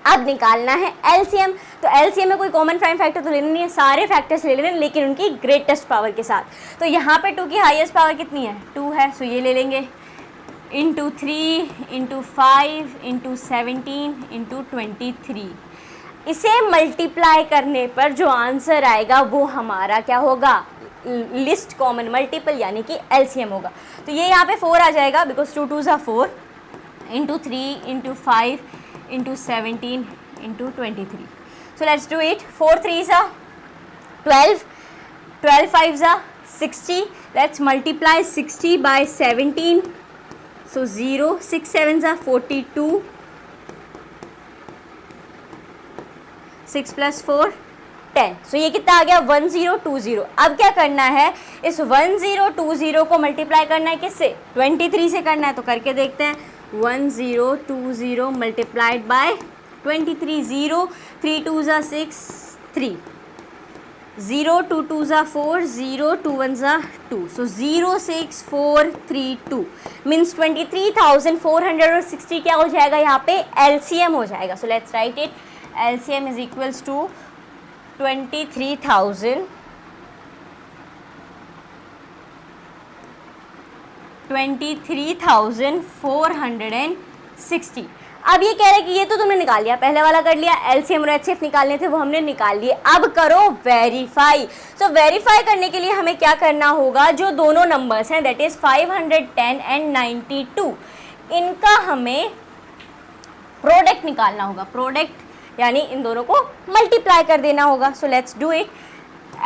अब निकालना है LCM। तो LCM में कोई कॉमन प्राइम फैक्टर तो लेना नहीं है, सारे फैक्टर्स ले लेने, लेकिन उनकी ग्रेटेस्ट पावर के साथ। तो यहाँ पे 2 की हाईएस्ट पावर कितनी है 2 है, सो ये ले लेंगे इंटू 3 इंटू 5 इंटू 17 इंटू 23। इसे मल्टीप्लाई करने पर जो आंसर आएगा वो हमारा क्या होगा, लिस्ट कॉमन मल्टीपल यानी कि LCM होगा। तो ये यहाँ पे 4 आ जाएगा, बिकॉज 2 2 जा 4 into 3 into 5 into 17 into 23। So let's do it. 4 3 जा 12, 12 5 जा 60। Let's multiply 60 bye 17। सो 0, 6 7 जा 42, 6 + 4 10। सो ये कितना आ गया 1020। अब क्या करना है, इस 1020 को मल्टीप्लाई करना है किससे 23 से करना है। तो करके देखते हैं 1020 मल्टीप्लाइड बाय 23, 0 3 2 ज़ा 6 3, 0 2 2 ज़ा 4, 0 2 1 ज़ा 2, सो 06432 मीन्स 23,460 क्या हो जाएगा यहाँ पे LCM हो जाएगा. So let's write it. LCM is equals to 23,460. अब ये कह रहे हैं कि ये तो तुमने निकाल लिया, पहले वाला कर लिया, LCM और HCF निकालने थे वो हमने निकाल लिए. अब करो वेरीफाई. सो वेरीफाई करने के लिए हमें क्या करना होगा, जो दोनों नंबर्स हैं दैट इज 510 एंड 92, इनका हमें प्रोडक्ट निकालना होगा. प्रोडक्ट यानी इन दोनों को मल्टीप्लाई कर देना होगा. So let's do it.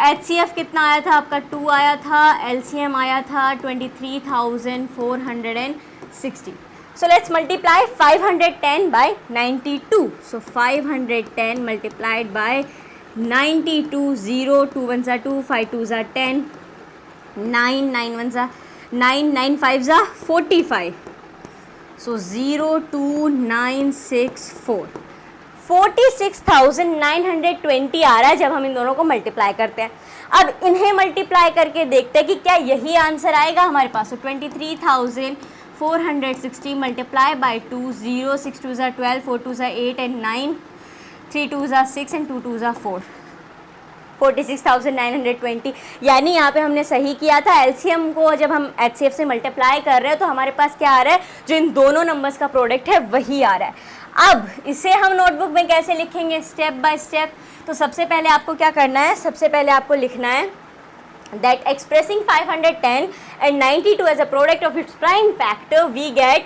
HCF कितना आया था आपका 2 आया था, LCM आया था 23,460. So let's multiply 510 by 92. So 510 multiplied by 92, 0 2 1 ज़ा 2, 5 2 ज़ा 10, 9 9 1 ज़ा 9, 9 5 ज़ा 45. So 02964, 46,920 आ रहा है जब हम इन दोनों को मल्टीप्लाई करते हैं. अब इन्हें मल्टीप्लाई करके देखते हैं कि क्या यही आंसर आएगा हमारे पास. तो 23,460 मल्टीप्लाई बाई 2, 0 6 2 ज़ा 12, 4 2 ज़ा 8 एंड 9, 3 2 ज़ा 6 एंड 2 2 ज़ा 4, 46,920. यानी यहाँ पे हमने सही किया था. LCM को जब हम HCF से मल्टीप्लाई कर रहे हैं तो हमारे पास क्या आ रहा है, जो इन दोनों नंबर्स का प्रोडक्ट है वही आ रहा है. अब इसे हम नोटबुक में कैसे लिखेंगे, स्टेप बाय स्टेप. तो सबसे पहले आपको क्या करना है, सबसे पहले आपको लिखना है that expressing 510 and 92 as a product of its prime factor we get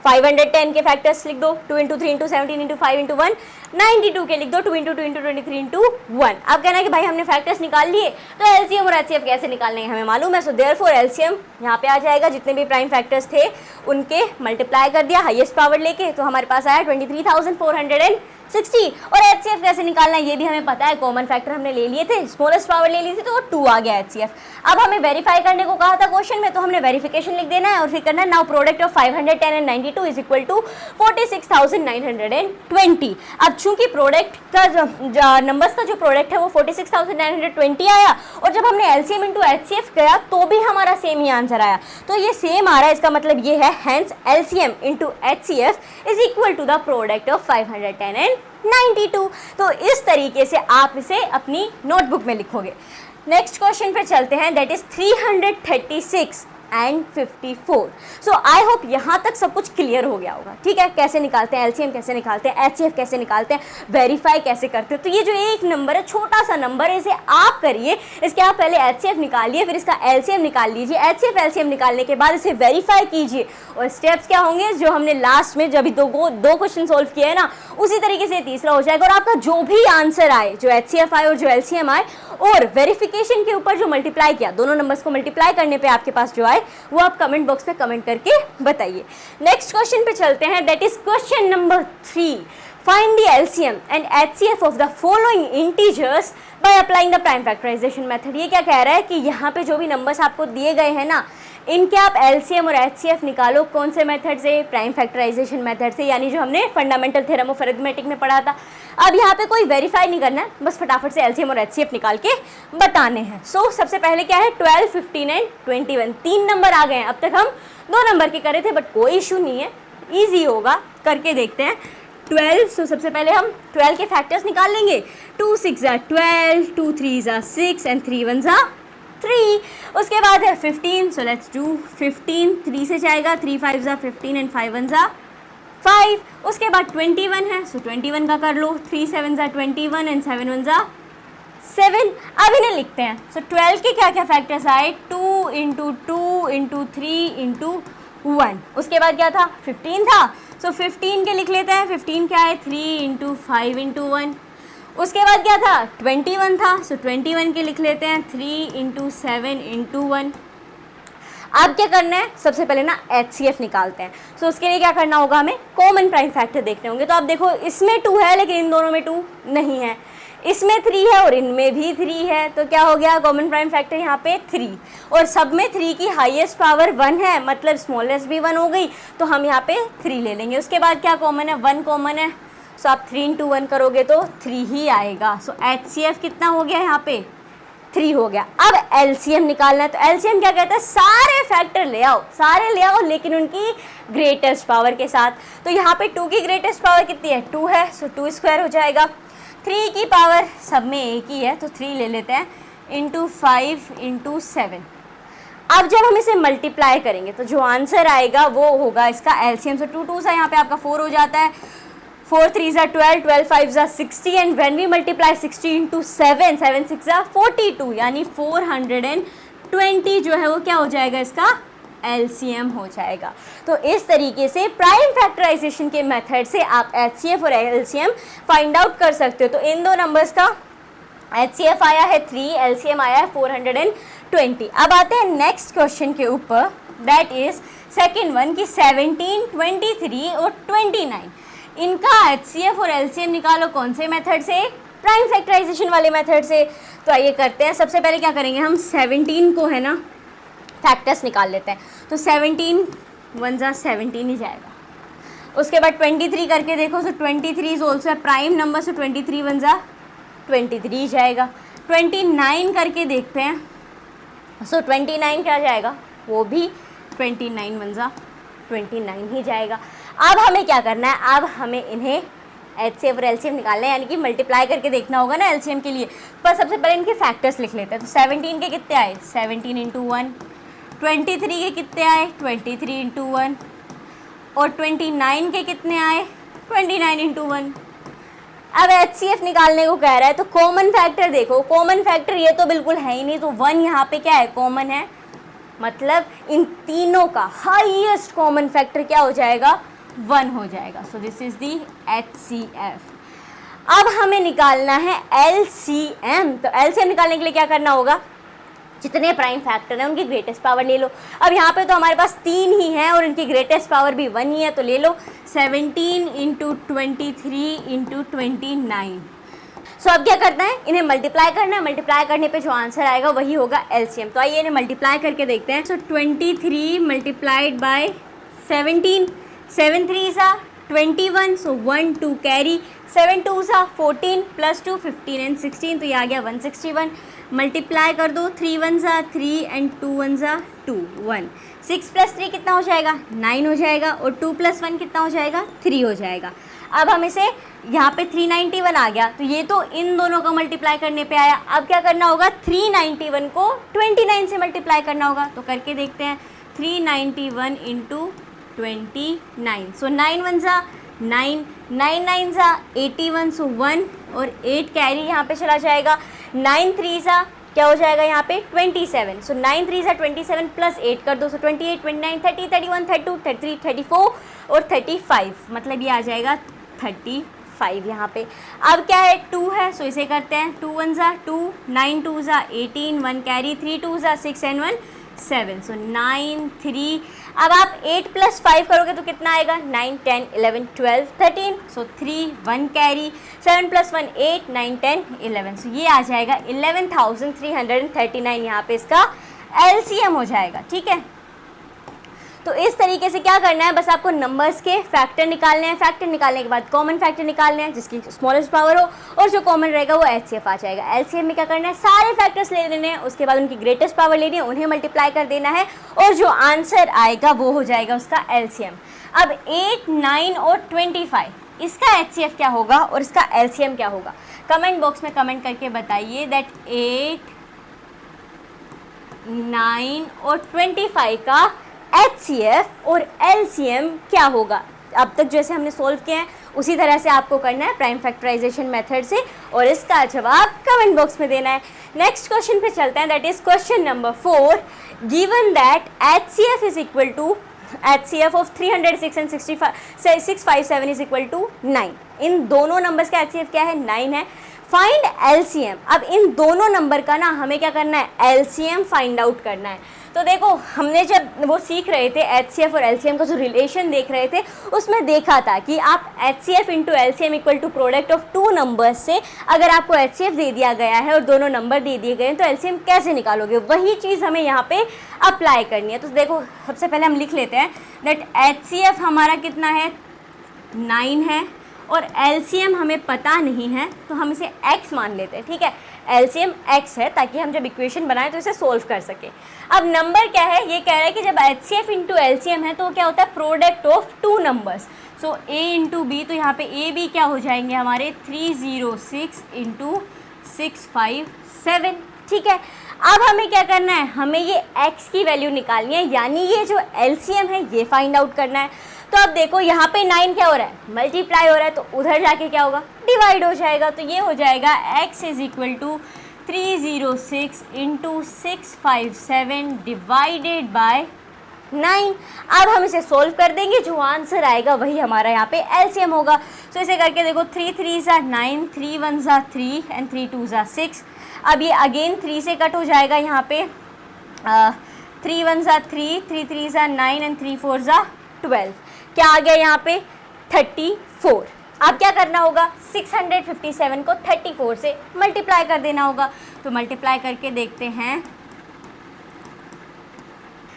510 के फैक्टर्स लिख दो, 2 इंटू 3 इंटू 17 इंटू 5 इंटू 1, 92 के लिख दो 2 इंटू 2 इंटू 23 इंटू 1. अब कहना है कि भाई हमने फैक्टर्स निकाल लिए, तो LCM और HCF कैसे निकालने हैं हमें मालूम है. सो देयरफॉर LCM यहाँ पे आ जाएगा, जितने भी प्राइम फैक्टर्स थे उनके मल्टीप्लाई कर दिया हाईएस्ट पावर लेके, तो हमारे पास आया 23,460. और HCF कैसे निकालना है ये भी हमें पता है, कॉमन फैक्टर हमने ले लिए थे, स्मॉलेस्ट पावर ले ली थी तो 2 आ गया HCF. अब हमें वेरीफाई करने को कहा था क्वेश्चन में, तो हमने वेरिफिकेशन लिख देना है और फिर करना है now product of 510 and 92 is equal to 46,920. अब चूंकि प्रोडक्ट का नंबर्स का जो प्रोडक्ट है वो 46,920 आया, और जब हमने LCM इंटू HCF किया तो भी हमारा सेम ही आंसर आया. तो ये सेम आ रहा है, इसका मतलब ये है hence LCM into HCF is equal to the product of 510 and 92. तो इस तरीके से आप इसे अपनी नोटबुक में लिखोगे. नेक्स्ट क्वेश्चन पे चलते हैं, that is 336 and 54. So I hope यहाँ तक सब कुछ क्लियर हो गया होगा. ठीक है, कैसे निकालते हैं LCM, कैसे निकालते हैं HCF, कैसे निकालते हैं, वेरीफाई कैसे करते हो. तो ये जो एक नंबर है, छोटा सा नंबर है, इसे आप करिए. इसके आप पहले HCF निकालिए, फिर इसका LCM निकाल लीजिए. HCF LCM निकालने के बाद इसे वेरीफाई कीजिए. और स्टेप्स क्या होंगे जो हमने लास्ट में जब दो क्वेश्चन सोल्व किए हैं ना, उसी तरीके से तीसरा हो जाएगा. और आपका जो भी आंसर आए, जो HCF आए और जो LCM आए, और वेरिफिकेशन के ऊपर जो मल्टीप्लाई किया, दोनों नंबर्स को मल्टीप्लाई करने पे आपके पास जो आए वो आप कमेंट बॉक्स पे कमेंट करके बताइए. नेक्स्ट क्वेश्चन पे चलते हैं, that is question number 3. Find the LCM and HCF of the following integers by applying the prime factorisation method. ये क्या कह रहा है कि यहाँ पे जो भी नंबर्स आपको दिए गए हैं ना, इनके आप LCM और HCF निकालो. कौन से मेथड से, प्राइम फैक्टराइजेशन मेथड से, यानी जो हमने फंडामेंटल थ्योरम ऑफ अरिथमेटिक में पढ़ा था. अब यहाँ पे कोई वेरीफाई नहीं करना है, बस फटाफट से LCM और HCF निकाल के बताने हैं. सो सबसे पहले क्या है, 12, 15 एंड 21. 3 नंबर आ गए हैं. अब तक हम 2 नंबर के करे थे, बट कोई इशू नहीं है, ईजी होगा, करके देखते हैं. 12, सो सबसे पहले हम 12 के फैक्टर्स निकाल लेंगे. 2 6 ज़ा 12, 2 3 ज़ा 6 एंड 3 1 ज़ा 3. उसके बाद है 15. So let's do 15. 3 से जाएगा, 3 5 ज़ा 15 एंड 5 1 ज़ा 5. उसके बाद 21 है, सो 21 का कर लो. 3 7 ज़ा 21 एंड 7 1 ज़ा 7. अब इन्हें लिखते हैं. सो 12 के क्या क्या फैक्टर्स आए, 2 इंटू 2 इंटू 3 इंटू 1. उसके बाद क्या था, 15 था. सो 15 के लिख लेते हैं. 15 क्या है, 3 इंटू 5 इंटू 1. उसके बाद क्या था, 21 था. सो 21 के लिख लेते हैं, 3 इंटू 7 इंटू 1. अब क्या करना है, सबसे पहले ना HCF निकालते हैं. सो उसके लिए क्या करना होगा, हमें कॉमन प्राइम फैक्टर देखने होंगे. तो आप देखो, इसमें 2 है लेकिन इन दोनों में 2 नहीं है. इसमें 3 है और इनमें भी 3 है, तो क्या हो गया कॉमन प्राइम फैक्टर यहाँ पे 3, और सब में 3 की हाईएस्ट पावर 1 है, मतलब स्मॉलेस्ट भी 1 हो गई, तो हम यहाँ पे 3 ले लेंगे। उसके बाद क्या कॉमन है, 1 कॉमन है, सो आप 3 × 1 करोगे तो 3 ही आएगा। सो HCF कितना हो गया यहाँ पे 3 हो गया। अब LCM निकालना है, तो LCM क्या कहता है, सारे फैक्टर ले आओ, सारे ले आओ, लेकिन उनकी ग्रेटेस्ट पावर के साथ। तो यहाँ पे 2 की ग्रेटेस्ट पावर कितनी है, 2 है, सो 2² हो जाएगा। 3 की पावर सब में एक ही है, तो 3 ले लेते हैं, × 5 × 7। अब जब हम इसे मल्टीप्लाई करेंगे तो जो आंसर आएगा वो होगा इसका LCM। सो 2 2 सा यहाँ पे आपका 4 हो जाता है, 4 3 ज़ा 12, 12 5 ज़ा 60, एंड व्हेन वी मल्टीप्लाई 60 × 7, 7 6 ज़ा 42, यानी 420 जो है वो क्या हो जाएगा, इसका LCM हो जाएगा। तो इस तरीके से प्राइम फैक्टराइजेशन के मेथड से आप HCF और LCM फाइंड आउट कर सकते हो। तो इन दो नंबर्स का HCF आया है 3, LCM आया है 420। अब आते हैं नेक्स्ट क्वेश्चन के ऊपर, दैट इज सेकेंड वन की 17, 23 और 29, इनका HCF और LCM निकालो कौन से मेथड से, प्राइम फैक्टराइजेशन वाले मेथड से। तो आइए करते हैं। सबसे पहले क्या करेंगे, हम 17 को है ना फैक्टर्स निकाल लेते हैं, तो 17 1 ज़ा 17 ही जाएगा। उसके बाद 23 करके देखो, so 23 is also a prime number, so 23 1 ज़ा 23 जाएगा। 29 करके देखते हैं, सो 29 क्या जाएगा, वो भी 29 1 ज़ा 29 ही जाएगा। अब हमें क्या करना है, अब हमें इन्हें HCF और LCM निकालना है, यानी कि मल्टीप्लाई करके देखना होगा ना LCM के लिए। पर सबसे पहले इनके फैक्टर्स लिख लेते हैं। तो 17 के कितने आए, 17 × 1, 23 के कितने आए, 23 × 1, और 29 के कितने आए, 29 × 1। अब HCF निकालने को कह रहा है, तो कॉमन फैक्टर देखो, कॉमन फैक्टर ये तो बिल्कुल है ही नहीं, तो 1 यहाँ पे क्या है, कॉमन है, मतलब इन तीनों का हाईएस्ट कॉमन फैक्टर क्या हो जाएगा, 1 हो जाएगा। So this is the HCF। अब हमें निकालना है LCM। तो LCM निकालने के लिए क्या करना होगा, जितने प्राइम फैक्टर हैं उनकी ग्रेटेस्ट पावर ले लो। अब यहाँ पे तो हमारे पास 3 ही हैं और इनकी ग्रेटेस्ट पावर भी 1 ही है, तो ले लो 17 × 23 × 29। सो अब क्या करना है, इन्हें मल्टीप्लाई करना है, मल्टीप्लाई करने पे जो आंसर आएगा वही होगा LCM। तो आइए इन्हें मल्टीप्लाई करके देखते हैं। सो 23 मल्टीप्लाइड बाय 17, 7 3 सा 21, सो 1 2 कैरी, 7 2 सा 14 + 2 15 एंड 16, तो ये आ गया 161। मल्टीप्लाई कर दो, 3 1 सा 3 एंड 2 1 सा 2 1, 6 + 3 कितना हो जाएगा, 9 हो जाएगा, और 2 + 1 कितना हो जाएगा, 3 हो जाएगा। अब हम इसे यहाँ पे 391 आ गया, तो ये तो इन दोनों का मल्टीप्लाई करने पे आया। अब क्या करना होगा, 391 को 29 से मल्टीप्लाई करना होगा, तो करके देखते हैं। 391 × 29, सो 9 1 सा 9, 9 9 सा 81, सो 1 और 8 कैरी यहाँ पे चला जाएगा। 9 3 सा क्या हो जाएगा यहाँ पे 27, सो 9 3 सा 27 + 8 कर दो, सो 28 29 30 31 32 33 34 और 35, मतलब ये आ जाएगा 35 यहाँ पे। अब क्या है, 2 है, सो इसे करते हैं। 2 1 सा 2, 9 2 सा 18, 1 कैरी, 3 2 सा 6 एंड 1 7, सो 9 3। अब आप 8 + 5 करोगे तो कितना आएगा, 9 10 11 12 13, सो 3 1 कैरी, 7 + 1 8 9 10 11, सो ये आ जाएगा 11,339 यहाँ पे इसका LCM हो जाएगा। ठीक है, तो इस तरीके से क्या करना है, बस आपको नंबर्स के फैक्टर निकालने हैं। फैक्टर निकालने के बाद कॉमन फैक्टर निकालने हैं जिसकी स्मॉलेस्ट पावर हो, और जो कॉमन रहेगा वो HCF आ जाएगा। LCM में क्या करना है, सारे फैक्टर्स ले लेने हैं, उसके बाद उनकी ग्रेटेस्ट पावर लेनी है, उन्हें मल्टीप्लाई कर देना है, और जो आंसर आएगा वो हो जाएगा उसका LCM। अब 8 9 और 25, इसका HCF क्या होगा और इसका LCM क्या होगा, कमेंट बॉक्स में कमेंट करके बताइए दैट 8 9 और 25 का HCF और LCM क्या होगा। अब तक जैसे हमने सोल्व किया है उसी तरह से आपको करना है प्राइम फैक्टराइजेशन मेथड से, और इसका जवाब कमेंट बॉक्स में देना है। नेक्स्ट क्वेश्चन पे चलते हैं, that is question number 4। Given that HCF is equal to HCF of 306 and 657 is equal to 9। इन दोनों नंबर्स का HCF क्या है, 9 है। Find LCM. अब इन दोनों नंबर का ना हमें क्या करना है, एलसीएम फाइंड आउट करना है। तो देखो हमने जब वो सीख रहे थे एचसीएफ और एलसीएम का जो रिलेशन देख रहे थे उसमें देखा था कि आप HCF into LCM equal to product of two numbers से अगर आपको एचसीएफ दे दिया गया है और दोनों नंबर दे दिए गए हैं तो एलसीएम कैसे निकालोगे, वही चीज़ हमें यहाँ पे अप्लाई करनी है। तो देखो सबसे पहले हम लिख लेते हैं दैट एचसीएफ हमारा कितना है 9 है और एलसीएम हमें पता नहीं है तो हम इसे x मान लेते हैं, ठीक है। एलसीएम x है ताकि हम जब इक्वेशन बनाएं तो इसे सोल्व कर सके। अब नंबर क्या है, ये कह रहा है कि जब एचसीएफ इंटू एलसीएम है तो क्या होता है, product of two numbers. So a into B, तो यहाँ पे ए बी क्या हो जाएंगे हमारे 306 इंटू 657, ठीक है। अब हमें क्या करना है, हमें ये x की वैल्यू निकालनी है, यानी ये जो एलसीएम है ये फाइंड आउट करना है। तो अब देखो यहाँ पे 9 क्या हो रहा है, मल्टीप्लाई हो रहा है, तो उधर जाके क्या होगा, डिवाइड हो जाएगा। तो ये हो जाएगा x is equal to 306 into 657 divided by 9। अब हम इसे सोल्व कर देंगे, जो आंसर आएगा वही हमारा यहाँ पे एलसीएम होगा। तो इसे करके देखो 3 3 ज़ा 9, 3 1 ज़ा 3 एंड 3 2 ज़ा 6। अब ये अगेन 3 से कट हो जाएगा यहाँ पे, 3 1 ज़ा 3, 3 3 ज़ा 9 एंड 3 4 ज़ा 12। क्या आ गया यहाँ पे 34। अब क्या करना होगा, 657 को 34 से मल्टीप्लाई कर देना होगा। तो मल्टीप्लाई करके देखते हैं,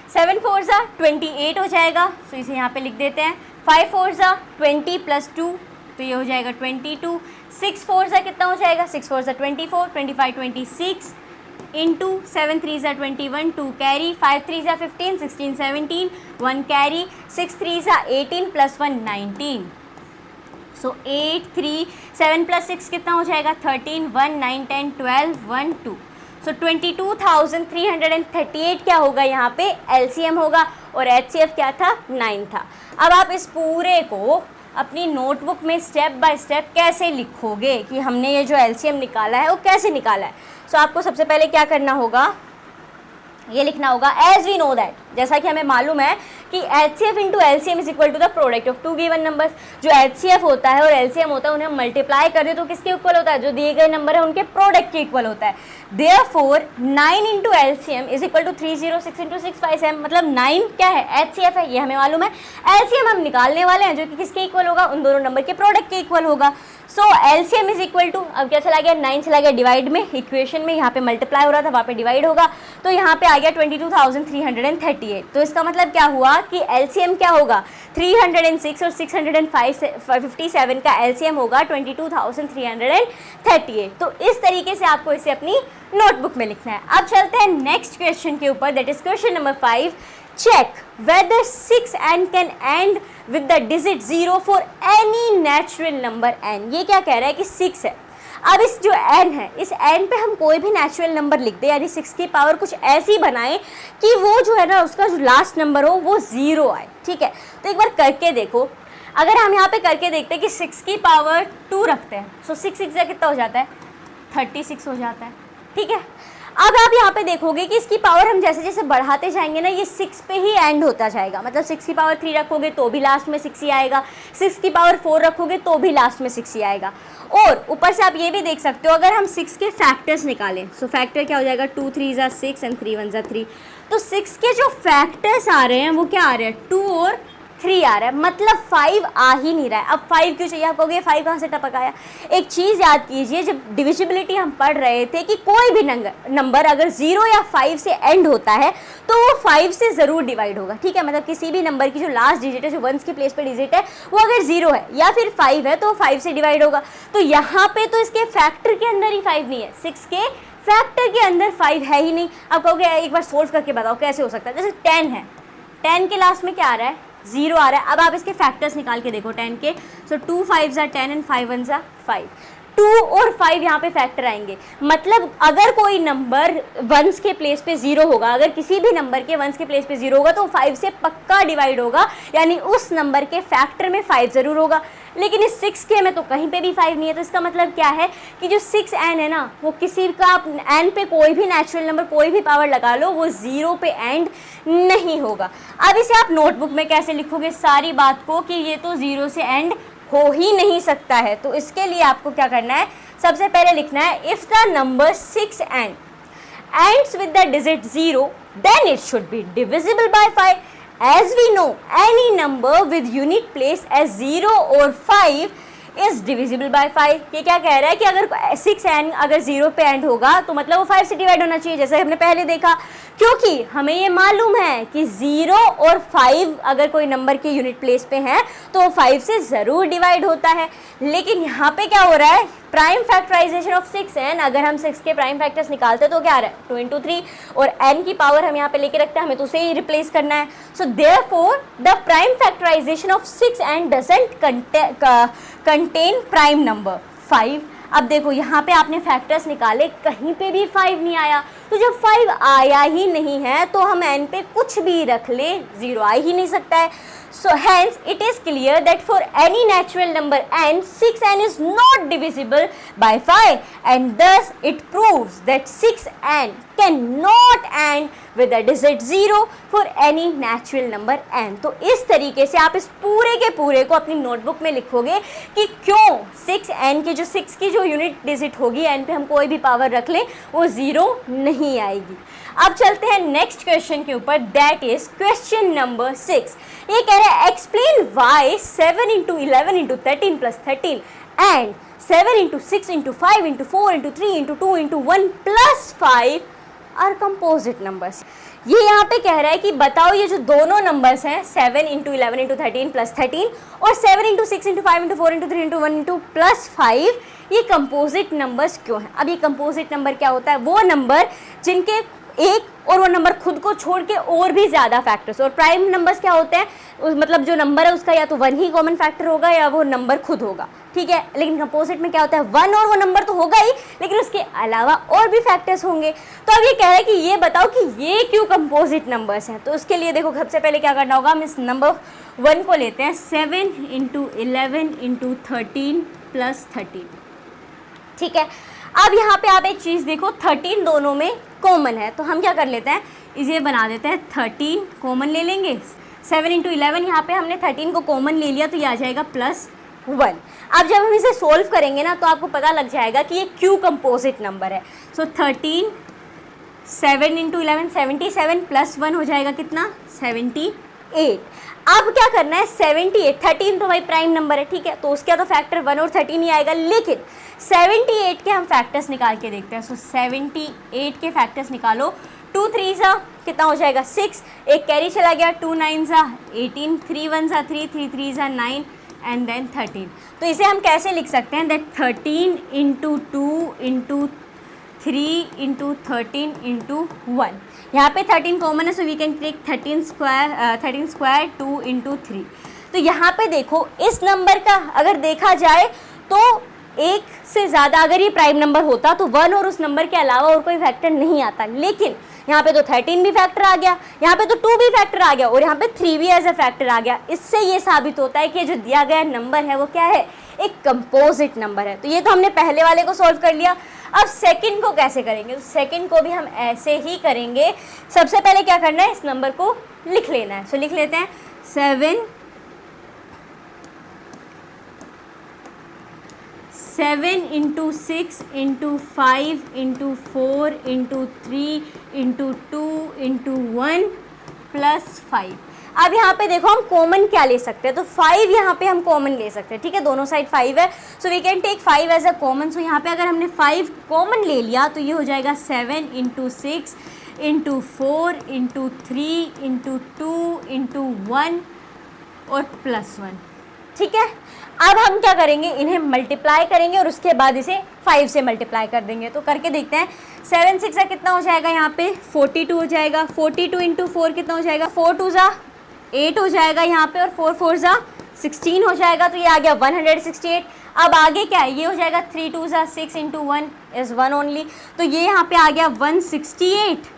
7 4 ज़ा 28 हो जाएगा, तो इसे यहाँ पे लिख देते हैं। 5 4 ज़ा 20 प्लस 2, तो ये हो जाएगा 22। 6 4 ज़ा कितना हो जाएगा, 6 4 ज़ा 24, 25 26 इंटू 7 3 ज़ा 21, 2 कैरी, 5 3 ज़ा 15, 16 17, 1 कैरी, 6 3 ज़ा 18 प्लस 1 19। सो 8 3 7 प्लस 6 कितना हो जाएगा 13, 1 9 10 12 1 2। सो 22,338 क्या होगा यहाँ पे एलसीएम होगा, और एचसीएफ क्या था 9 था। अब आप इस पूरे को अपनी नोटबुक में स्टेप बाय स्टेप कैसे लिखोगे कि हमने ये जो एलसीएम निकाला है वो कैसे निकाला है। सो आपको सबसे पहले क्या करना होगा, ये लिखना होगा एज वी नो दैट, जैसा कि हमें मालूम है कि HCF into LCM is equal to the product of two given numbers. जो एचसीएफ होता है और एलसीएम होता है उन्हें मल्टीप्लाई कर दे तो किसके इक्वल होता है, जो दिए गए नंबर है उनके प्रोडक्ट के इक्वल होता है। Therefore 9 into LCM is equal to 306 into 657, मतलब 9 क्या है एचसीएफ है, ये हमें मालूम है। एलसीएम हम निकालने वाले हैं जो कि किसके इक्वल होगा, उन दोनों नंबर के प्रोडक्ट के इक्वल होगा। सो एलसीएम इज इक्वल टू, अब क्या चला गया 9 चला गया डिवाइड में, इक्वेशन में यहाँ पे मल्टीप्लाई हो रहा था वहाँ पे डिवाइड होगा, तो यहाँ पे आ गया 22,338। तो इसका मतलब क्या हुआ कि एलसीएम क्या होगा 306 और 657 का एलसीएम होगा 22,338। तो इस तरीके से आपको इसे अपनी नोटबुक में लिखना है। अब चलते हैं नेक्स्ट क्वेश्चन के ऊपर, that is question number 5। Check whether 6 n can end with the digit 0 for any natural number n। ये क्या कह रहा है कि 6 है, अब इस जो n है इस n पे हम कोई भी नेचुरल नंबर लिख दे, यानी 6 की पावर कुछ ऐसी बनाए कि वो जो है ना उसका जो लास्ट नंबर हो वो 0 आए, ठीक है। तो एक बार करके देखो, अगर हम यहाँ पे करके देखते हैं कि 6 की पावर 2 रखते हैं, सो 6 6 कितना हो जाता है 36 हो जाता है, ठीक है। अब आप यहाँ पे देखोगे कि इसकी पावर हम जैसे जैसे बढ़ाते जाएंगे ना ये 6 पे ही एंड होता जाएगा, मतलब 6 की पावर 3 रखोगे तो भी लास्ट में 6 ही आएगा, 6 की पावर 4 रखोगे तो भी लास्ट में 6 ही आएगा। और ऊपर से आप ये भी देख सकते हो अगर हम 6 के फैक्टर्स निकालें, सो फैक्टर क्या हो जाएगा 2 3 ज़ा 6 एंड 3 1 ज़ा 3। तो 6 के जो फैक्टर्स आ रहे हैं वो क्या आ रहे हैं 2 और 3 आ रहा है, मतलब 5 आ ही नहीं रहा है। अब 5 क्यों चाहिए, आप कहोगे 5 कहाँ से टपक आया। एक चीज़ याद कीजिए, जब डिविजिबिलिटी हम पढ़ रहे थे कि कोई भी नंबर अगर 0 या 5 से एंड होता है तो वो 5 से ज़रूर डिवाइड होगा, ठीक है। मतलब किसी भी नंबर की जो लास्ट डिजिट है, जो वंस के प्लेस पे डिजिट है, वो अगर 0 है या फिर 5 है तो 5 से डिवाइड होगा। तो यहाँ पे तो इसके फैक्टर के अंदर ही 5 नहीं है, 6 के फैक्टर के अंदर 5 है ही नहीं। आप कहोगे एक बार सोल्व करके बताओ कैसे हो सकता है। जैसे 10 है, 10 के लास्ट में क्या आ रहा है 0 आ रहा है। अब आप इसके फैक्टर्स निकाल के देखो 10 के, सो 2 5 ज़ा 10 एंड 5 1 ज़ा 5। 2 और 5 यहाँ पे फैक्टर आएंगे, मतलब अगर कोई नंबर वंस के प्लेस पे 0 होगा, अगर किसी भी नंबर के वंस के प्लेस पे 0 होगा तो 5 से पक्का डिवाइड होगा, यानी उस नंबर के फैक्टर में 5 ज़रूर होगा। लेकिन इस 6K में तो कहीं पे भी 5 नहीं है, तो इसका मतलब क्या है कि जो 6n है ना वो किसी का आप n पे कोई भी नेचुरल नंबर कोई भी पावर लगा लो वो 0 पे एंड नहीं होगा। अब इसे आप नोटबुक में कैसे लिखोगे सारी बात को कि ये तो 0 से एंड हो ही नहीं सकता है। तो इसके लिए आपको क्या करना है, सबसे पहले लिखना है if the number 6n ends with the digit 0 then it should be divisible by 5. As we know, any number with unit place as 0 or 5 is divisible by 5. ये क्या कह रहा है कि अगर 6n अगर 0 पे एंड होगा तो मतलब वो 5 से डिवाइड होना चाहिए, जैसे हमने पहले देखा, क्योंकि हमें ये मालूम है कि 0 और 5 अगर कोई नंबर के यूनिट प्लेस पे हैं तो वो 5 से ज़रूर डिवाइड होता है. लेकिन यहाँ पे क्या हो रहा है, प्राइम फैक्टराइजेशन ऑफ 6n, अगर हम 6 के प्राइम फैक्टर्स निकालते हैं तो क्या आ रहा है 2 इंटू 3, और n की पावर हम यहाँ पे लेके रखते हैं, हमें तो उसे ही रिप्लेस करना है. So therefore the prime factorisation of 6n doesn't contain prime number 5. अब देखो यहाँ पे आपने फैक्टर्स निकाले, कहीं पे भी 5 नहीं आया, तो जब 5 आया ही नहीं है तो हम n पे कुछ भी रख ले 0 आ ही नहीं सकता है. So hence it is clear that for any natural number n, 6n is not divisible by 5, and thus it proves that 6n cannot end with the digit 0 for any natural number n. तो इस तरीके से आप इस पूरे के पूरे को अपनी नोटबुक में लिखोगे कि क्यों 6n की जो 6 की जो यूनिट डिजिट होगी, n पे हम कोई भी पावर रख लें वो 0 नहीं आएगी. अब चलते हैं नेक्स्ट क्वेश्चन के ऊपर, दैट इज क्वेश्चन नंबर 6. ये कह रहा है explain why 7 into 11 into 13 plus 13 and 7 into 6 into 5 into 4 into 3 into 2 into 1 plus 5 are composite numbers. ये यहाँ पे कह रहा है कि बताओ ये जो दोनों नंबर्स हैं 7 इंटू 11 इंटू 13 प्लस 13 और 7 into 6 into 5 into 4 into 3 into 1 into plus 5, ये कंपोजिट नंबर्स क्यों हैं. अब ये कंपोजिट नंबर क्या होता है, वो नंबर जिनके एक और वो नंबर खुद को छोड़ के और भी ज़्यादा फैक्टर्स, और प्राइम नंबर्स क्या होते हैं, मतलब जो नंबर है उसका या तो 1 ही कॉमन फैक्टर होगा या वो नंबर खुद होगा, ठीक है. लेकिन कंपोजिट में क्या होता है, 1 और वो नंबर तो होगा ही, लेकिन उसके अलावा और भी फैक्टर्स होंगे. तो अब ये कह रहा है कि ये बताओ कि ये क्यों कंपोजिट नंबर्स हैं. तो उसके लिए देखो सबसे पहले क्या करना होगा, हम इस नंबर 1 को लेते हैं 7 इंटू 11 इंटू 13 प्लस 13, ठीक है. अब यहाँ पे आप एक चीज़ देखो, 13 दोनों में कॉमन है, तो हम क्या कर लेते हैं, इसे बना देते हैं 13 कॉमन ले लेंगे. 7 इंटू 11 यहाँ पे हमने 13 को कॉमन ले लिया तो ये आ जाएगा प्लस 1. अब जब हम इसे सोल्व करेंगे ना तो आपको पता लग जाएगा कि ये क्यों कंपोजिट नंबर है. सो 13 7 इंटू 11 77 प्लस 1 हो जाएगा कितना 78. अब क्या करना है 78, 13 तो भाई प्राइम नंबर है, ठीक है, तो उसका तो फैक्टर 1 और 13 ही आएगा, लेकिन 78 के हम फैक्टर्स निकाल के देखते हैं. सो 78 के फैक्टर्स निकालो, 2 3 सा कितना हो जाएगा 6, एक कैरी चला गया, 2 9 सा 18, 3 1 सा 3, 3 3 सा 9 एंड देन 13. तो इसे हम कैसे लिख सकते हैं, that 13 into 2 into 3 into 13 into 1. यहाँ पे 13 कॉमन है, so we can take 13 square 2 into 3. तो यहाँ पे देखो इस नंबर का अगर देखा जाए तो एक से ज़्यादा अगर ये प्राइम नंबर होता तो 1 और उस नंबर के अलावा और कोई फैक्टर नहीं आता, लेकिन यहाँ पे तो 13 भी फैक्टर आ गया, यहाँ पे तो 2 भी फैक्टर आ गया और यहाँ पे 3 भी एज ए फैक्टर आ गया. इससे ये साबित होता है कि जो दिया गया नंबर है वो क्या है, एक कंपोजिट नंबर है. तो ये तो हमने पहले वाले को सॉल्व कर लिया. अब सेकंड को कैसे करेंगे, तो सेकंड को भी हम ऐसे ही करेंगे. सबसे पहले क्या करना है, इस नंबर को लिख लेना है. सो लिख लेते हैं 7 into 6 into 5 into 4 into 3 into 2 into 1 plus 5. अब यहाँ पे देखो हम कॉमन क्या ले सकते हैं, तो 5 यहाँ पे हम कॉमन ले सकते हैं, ठीक है, दोनों साइड 5 है, so we can take 5 as a common. So यहाँ पे अगर हमने 5 कॉमन ले लिया तो ये हो जाएगा 7 into 6 into 4 into 3 into 2 into 1 और प्लस 1, ठीक है. अब हम क्या करेंगे, इन्हें मल्टीप्लाई करेंगे और उसके बाद इसे 5 से मल्टीप्लाई कर देंगे. तो करके देखते हैं, 7 6 कितना हो जाएगा, यहाँ पे 42 हो जाएगा. 42 इंटू 4 कितना हो जाएगा, 4 2 ज़ा 8 हो जाएगा यहाँ पे, और 4 4 ज़ा 16 हो जाएगा. तो ये आ गया 168. अब आगे क्या है, ये हो जाएगा 3 2 ज़ा 6 इंटू 1 इज़ 1 ओनली. तो ये यहाँ पे आ गया 168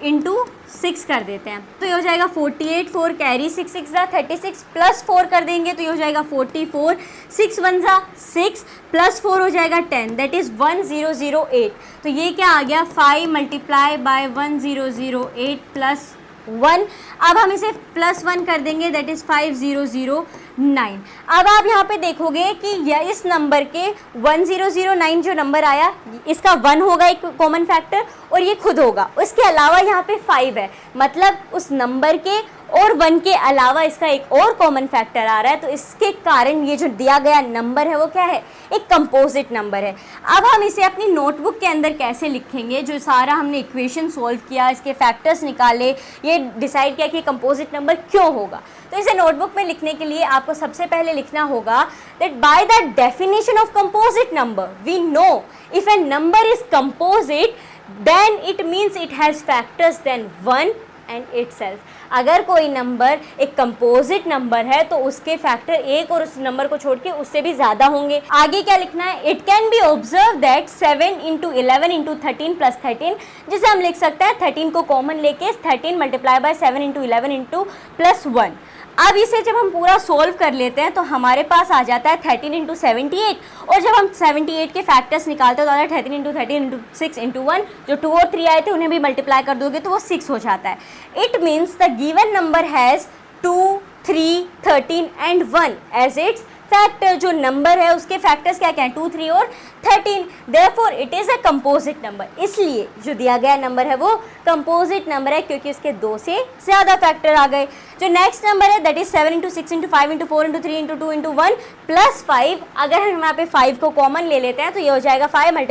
इंटू 6 कर देते हैं, तो ये हो जाएगा 48. 4 कैरी 6 6 ज़ा 36 प्लस 4 कर देंगे तो ये हो जाएगा 44. 6 1 ज़ा 6 प्लस 4 हो जाएगा 10, दैट इज़ 1008. तो ये क्या आ गया 5 मल्टीप्लाई बाय 1008 प्लस 1। अब हम इसे +1 कर देंगे, दैट इज़ 5009। अब आप यहाँ पे देखोगे कि यह इस नंबर के 1009 जो नंबर आया, इसका 1 होगा एक कॉमन फैक्टर और ये खुद होगा। उसके अलावा यहाँ पे 5 है, मतलब उस नंबर के और 1 के अलावा इसका एक और कॉमन फैक्टर आ रहा है। तो इसके कारण ये जो दिया गया नंबर है वो क्या है, एक कंपोजिट नंबर है। अब हम इसे अपनी नोटबुक के अंदर कैसे लिखेंगे, जो सारा हमने इक्वेशन सॉल्व किया, इसके फैक्टर्स निकाले, ये डिसाइड किया कि कंपोजिट नंबर क्यों होगा। तो इसे नोटबुक में लिखने के लिए आपको सबसे पहले लिखना होगा that by the definition of composite number we know if a number is composite then it means it has factors than 1 and itself. अगर कोई नंबर एक कंपोजिट नंबर है तो उसके फैक्टर एक और उस नंबर को छोड़ के उससे भी ज़्यादा होंगे। आगे क्या लिखना है, it can be observe that 7 × 11 × 13 + 13, जिसे हम लिख सकते हैं 13 को कॉमन लेके 13 × 7 × 11 × +1। अब इसे जब हम पूरा सोल्व कर लेते हैं तो हमारे पास आ जाता है 13 × 78, और जब हम 78 के फैक्टर्स निकालते हैं तो आता है 13 × 13 × 6 × 1, जो 2 और 3 आए थे उन्हें भी मल्टीप्लाई कर दोगे तो वो 6 हो जाता है। It means the given number has 2, 3, 13 and 1 as its factor. जो नंबर है उसके फैक्टर्स क्या क्या हैं, 2, 3 और 13। Therefore it is a composite number. इसलिए जो दिया गया नंबर है वो कंपोजिट नंबर है, क्योंकि उसके 2 से ज़्यादा फैक्टर आ गए। जो नेक्स्ट नंबर है दैट इज 7 × 6 × 5 × 4 × 3 × 2 × 1 +5। अगर हम यहाँ पे 5 को कॉमन ले लेते हैं तो ये हो जाएगा 5 ×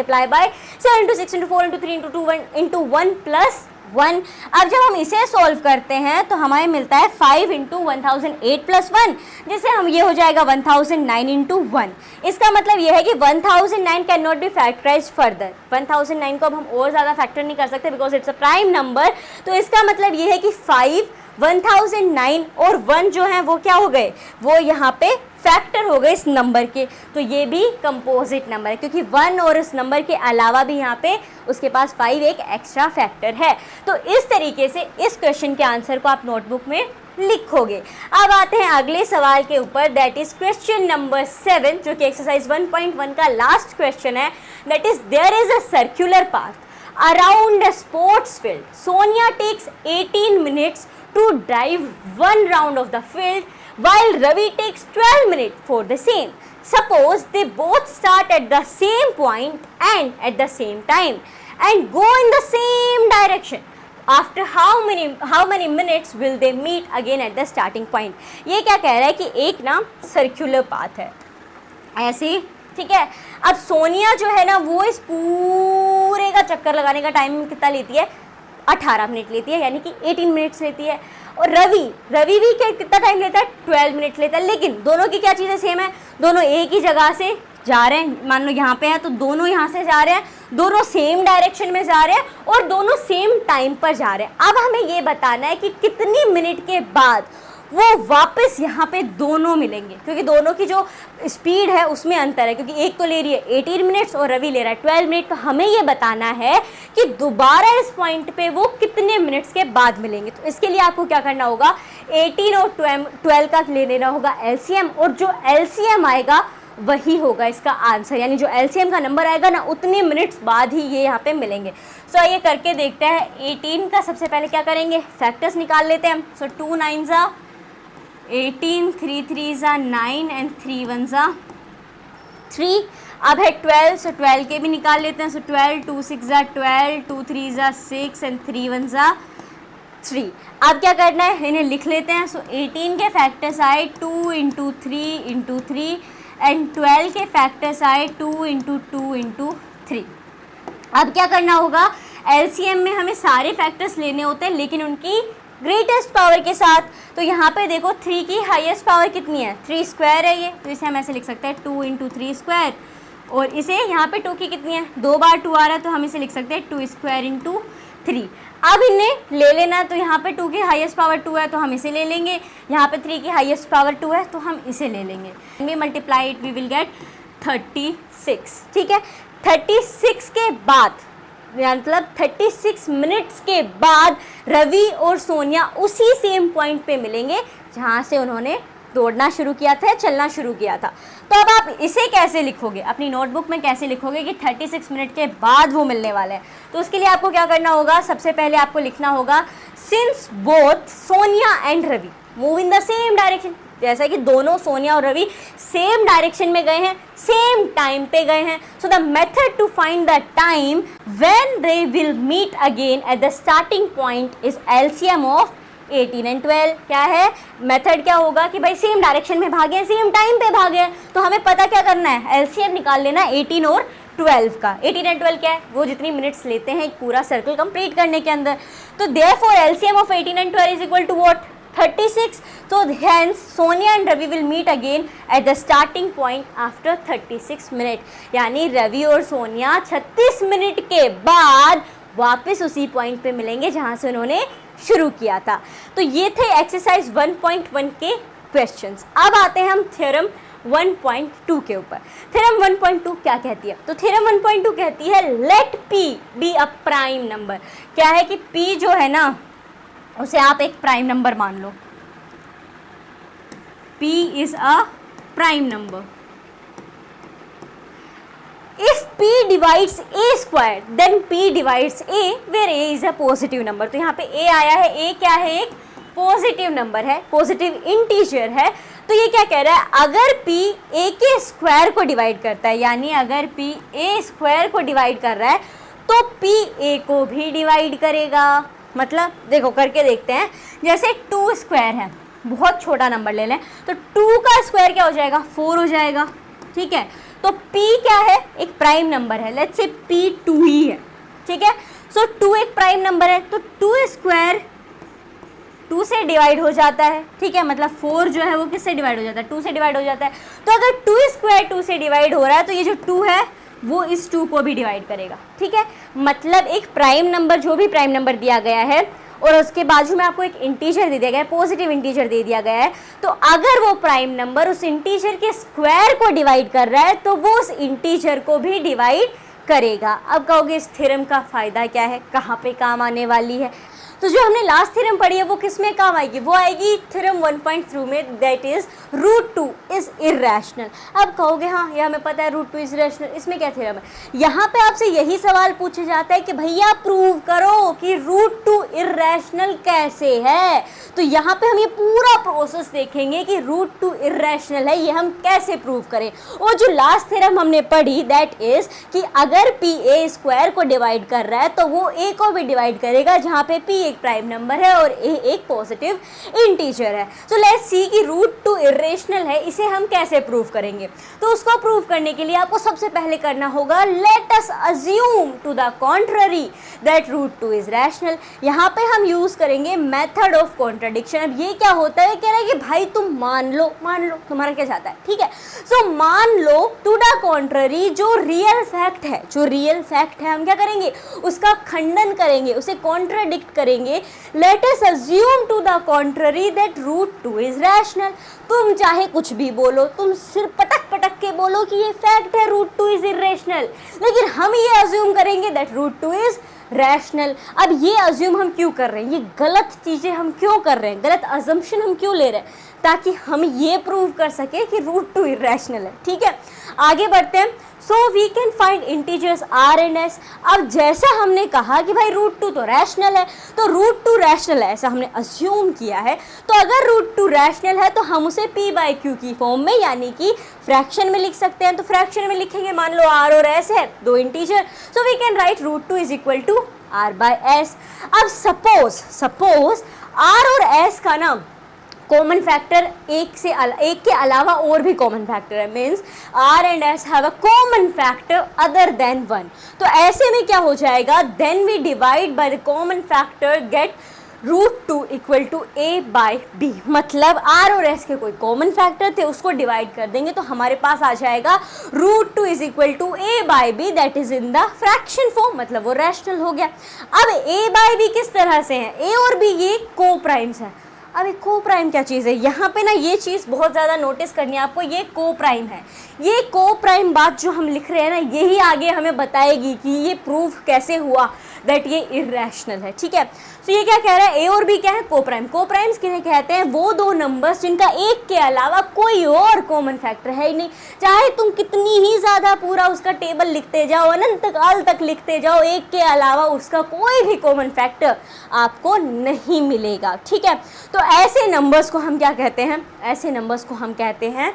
7 × 6 × 4 × 3 × 2 × 1 +1। अब जब हम इसे सॉल्व करते हैं तो हमें मिलता है 5 × 1008 + 1, जिससे हम ये हो जाएगा 1009 × 1। इसका मतलब ये है कि 1009 can not be factorise further. 1009 को अब हम और ज़्यादा फैक्टर नहीं कर सकते because it's a prime number. तो इसका मतलब ये है कि 5, 1009 और 1 जो है वो क्या हो गए, वो यहाँ पे फैक्टर हो गए इस नंबर के। तो ये भी कंपोजिट नंबर है, क्योंकि 1 और इस नंबर के अलावा भी यहाँ पे उसके पास 5 एक एक्स्ट्रा फैक्टर है। तो इस तरीके से इस क्वेश्चन के आंसर को आप नोटबुक में लिखोगे। अब आते हैं अगले सवाल के ऊपर, दैट इज क्वेश्चन नंबर 7, जो कि एक्सरसाइज 1.1 का लास्ट क्वेश्चन है। That is there is a circular path around a sports field. Sonia takes 18 minutes to drive one round of the field while Ravi takes 12 minutes for the same. Suppose they both start at the same point and at the same time and go in the same direction. After how many minutes will they meet again at the starting point? ये क्या कह रहा है कि एक ना सर्कुलर पाथ है ऐसे, ठीक है। अब सोनिया जो है ना वो इस पूरे का चक्कर लगाने का टाइम कितना लेती है, 18 मिनट लेती है, यानी कि 18 मिनट्स लेती है। और रवि भी कितना टाइम लेता है, 12 मिनट लेता है। लेकिन दोनों की क्या चीज़ें सेम है, दोनों एक ही जगह से जा रहे हैं। मान लो यहाँ पे है तो दोनों यहाँ से जा रहे हैं, दोनों सेम डायरेक्शन में जा रहे हैं और दोनों सेम टाइम पर जा रहे हैं। अब हमें ये बताना है कि कितनी मिनट के बाद वो वापस यहाँ पे दोनों मिलेंगे, क्योंकि दोनों की जो स्पीड है उसमें अंतर है, क्योंकि एक तो ले रही है 18 मिनट्स और रवि ले रहा है 12 मिनट। तो हमें ये बताना है कि दोबारा इस पॉइंट पे वो कितने मिनट्स के बाद मिलेंगे। तो इसके लिए आपको क्या करना होगा, 18 और 12 का ले लेना होगा एलसीएम, और जो एलसीएम आएगा वही होगा इसका आंसर, यानी जो एलसीएम का नंबर आएगा ना उतने मिनट्स बाद ही ये यहाँ पे मिलेंगे। सो ये करके देखते हैं। 18 का सबसे पहले क्या करेंगे, फैक्टर्स निकाल लेते हैं। सो 2 9 ज़ा 18, 3 3 ज़ा 9 एंड 3 1 ज़ा 3। अब है 12, सो 12 के भी निकाल लेते हैं। सो 12, 2 6 ज़ा 12, 2 3 ज़ा 6 एंड 3 1 ज़ा 3। अब क्या करना है, इन्हें लिख लेते हैं। सो 18 के फैक्टर्स आए 2 × 3 × 3 एंड 12 के फैक्टर्स आए 2 × 2 × 3। अब क्या करना होगा, एलसीएम में हमें सारे फैक्टर्स लेने होते हैं लेकिन उनकी ग्रेटेस्ट पावर के साथ। तो यहाँ पे देखो 3 की हाईएस्ट पावर कितनी है, 3 स्क्वायर है ये, तो इसे हम ऐसे लिख सकते हैं 2 × 3 स्क्वायर। और इसे यहाँ पे 2 की कितनी है, 2 बार 2 आ रहा है तो हम इसे लिख सकते हैं 2 स्क्वायर × 3। अब इन्हें ले लेना, तो यहाँ पे 2 की हाईएस्ट पावर 2 है तो हम इसे ले लेंगे, यहाँ पे 3 की हाईएस्ट पावर 2 है तो हम इसे ले लेंगे। We multiply it, we will get 36, ठीक है। 36 के बाद मतलब 36 मिनट्स के बाद रवि और सोनिया उसी सेम पॉइंट पे मिलेंगे जहाँ से उन्होंने दौड़ना शुरू किया था, चलना शुरू किया था। तो अब आप इसे कैसे लिखोगे, अपनी नोटबुक में कैसे लिखोगे कि 36 मिनट के बाद वो मिलने वाले हैं। तो उसके लिए आपको क्या करना होगा, सबसे पहले आपको लिखना होगा since both Sonia and Ravi move in the same direction, जैसा कि दोनों सोनिया और रवि सेम डायरेक्शन में गए हैं, सेम टाइम पे गए हैं, so the method to find the time when they will meet again at the starting point is LCM of 18 and 12। क्या है मेथड, क्या होगा कि भाई सेम डायरेक्शन में भागे, सेम टाइम पे भागे, तो हमें पता क्या करना है, एलसीएम निकाल लेना 18 और 12 का। 18 एंड 12 क्या है, वो जितनी मिनट्स लेते हैं एक पूरा सर्कल कंप्लीट करने के अंदर, तो therefore LCM of 18 and 12 is equal to what, 36. So hence Sonia and Ravi will meet again at the starting point after 36 minutes. यानी रवि और सोनिया 36 मिनट के बाद वापस उसी पॉइंट पे मिलेंगे जहां से उन्होंने शुरू किया था। तो ये थे एक्सरसाइज 1.1 के क्वेश्चंस। अब आते हैं हम थ्योरम 1.2 के ऊपर। थ्योरम 1.2 क्या कहती है, तो थ्योरम 1.2 कहती है let P be a prime number. क्या है कि P जो है ना उसे आप एक प्राइम नंबर मान लो, P is a prime number. If P divides A square then P divides A where A is a positive number. तो यहाँ पे A आया है, A क्या है, एक पॉजिटिव नंबर है, पॉजिटिव इंटीजर है। तो ये क्या कह रहा है, अगर P A के स्क्वायर को डिवाइड करता है, यानी अगर P A स्क्वायर को डिवाइड कर रहा है तो P A को भी डिवाइड करेगा। मतलब देखो करके देखते हैं, जैसे 2 स्क्वायर है, बहुत छोटा नंबर ले लें, तो 2 का स्क्वायर क्या हो जाएगा, 4 हो जाएगा, ठीक है। तो P क्या है, एक प्राइम नंबर है, लेट्स से P 2 ही है, ठीक है। सो 2 एक प्राइम नंबर है, तो 2 स्क्वायर 2 से डिवाइड हो जाता है, ठीक है। मतलब 4 जो है वो किससे डिवाइड हो जाता है, 2 से डिवाइड हो जाता है। तो अगर 2 स्क्वायर 2 से डिवाइड हो रहा है तो ये जो 2 है वो इस 2 को भी डिवाइड करेगा, ठीक है। मतलब एक प्राइम नंबर, जो भी प्राइम नंबर दिया गया है और उसके बाजू में आपको एक इंटीजर दे दिया गया है, पॉजिटिव इंटीजर दे दिया गया है, तो अगर वो प्राइम नंबर उस इंटीजर के स्क्वायर को डिवाइड कर रहा है तो वो उस इंटीजर को भी डिवाइड करेगा। अब कहोगे इस थ्योरम का फ़ायदा क्या है, कहाँ पे काम आने वाली है, तो जो हमने लास्ट थ्योरम पढ़ी है वो किस में काम आएगी, वो आएगी थ्योरम 1.3 में, दैट इज √2 इज इरेशनल। अब कहोगे हाँ ये हमें पता है √2 इज इरेशनल, इसमें क्या थ्योरम है। यहाँ पे आपसे यही सवाल पूछा जाता है कि भैया प्रूव करो कि √2 इरेशनल कैसे है। तो यहाँ पे हम ये पूरा प्रोसेस देखेंगे कि √2 इरेशनल है, ये हम कैसे प्रूव करें। और जो लास्ट थ्योरम हमने पढ़ी दैट इज कि अगर P A स्क्वायर को डिवाइड कर रहा है तो वो A को भी डिवाइड करेगा, जहाँ पे P एक प्राइम नंबर है और A एक पॉजिटिव इंटीजर है। सो लेट्स सी कि √2 इरेशनल है, इसे हम कैसे प्रूव करेंगे। तो उसको प्रूव करने के लिए आपको सबसे पहले करना होगा let us assume to the contrary that √2 is rational. यहाँ पे हम यूज करेंगे मेथड ऑफ कॉन्ट्रडिक्शन। अब ये क्या होता है, कह रहा है कि भाई तुम मान लो तुम्हारा क्या चाहता है, ठीक है। सो मान लो टू द कॉन्ट्ररी, जो रियल फैक्ट है, जो रियल फैक्ट है हम क्या करेंगे, उसका खंडन करेंगे, उसे कॉन्ट्रडिक्ट करेंगे। Let us assume to the contrary that √2 is rational. तुम चाहे कुछ भी बोलो, तुम सिर्फ पटक पटक के बोलो कि ये फैक्ट है √2 इज इरेशनल, लेकिन हम ये अज्यूम करेंगे दैट √2 इज रैशनल। अब ये अज्यूम हम क्यों कर रहे हैं, ये गलत चीज़ें हम क्यों कर रहे हैं, गलत अजम्पशन हम क्यों ले रहे हैं, ताकि हम ये प्रूव कर सके कि √2 इरेशनल है, ठीक है। आगे बढ़ते हैं। So we can find integers R and S। अब जैसा हमने कहा कि भाई √2 तो रैशनल है, तो √2 रैशनल है ऐसा हमने अज्यूम किया है, तो अगर √2 रैशनल है तो हम उसे P/Q की फॉर्म में यानी कि फ्रैक्शन में लिख सकते हैं। तो फ्रैक्शन में लिखेंगे, मान लो R और S है, 2 integer, so we can write √2 is equal to R/S। अब सपोज R और S का ना कॉमन फैक्टर एक के अलावा और भी कॉमन फैक्टर है, means R and S have a common factor other than 1। तो ऐसे में क्या हो जाएगा, then we divide by the common factor get √2 equal to A/B। मतलब R और S के कोई कॉमन फैक्टर थे, उसको डिवाइड कर देंगे तो हमारे पास आ जाएगा √2 is equal to A/B, that is in the fraction form, मतलब वो रैशनल हो गया। अब A/B किस तरह से है, A और B ये को प्राइम्स हैं। अब एक को प्राइम क्या चीज़ है, यहाँ पे ना ये चीज़ बहुत ज़्यादा नोटिस करनी है आपको, ये को प्राइम है। ये को प्राइम बात जो हम लिख रहे हैं ना, यही आगे हमें बताएगी कि ये प्रूफ कैसे हुआ दैट ये इरेशनल है, ठीक है। तो ये क्या कह रहा है, ए और बी क्या है, को प्राइम। को प्राइम्स किन्हें कहते हैं, वो दो नंबर्स जिनका एक के अलावा कोई और कॉमन फैक्टर है ही नहीं। चाहे तुम कितनी ही आधा पूरा उसका टेबल लिखते जाओ, अनंत काल तक लिखते जाओ, एक के अलावा उसका कोई भी कॉमन फैक्टर आपको नहीं मिलेगा। ठीक है, तो ऐसे नंबर्स को हम क्या कहते हैं, ऐसे नंबर्स को हम कहते हैं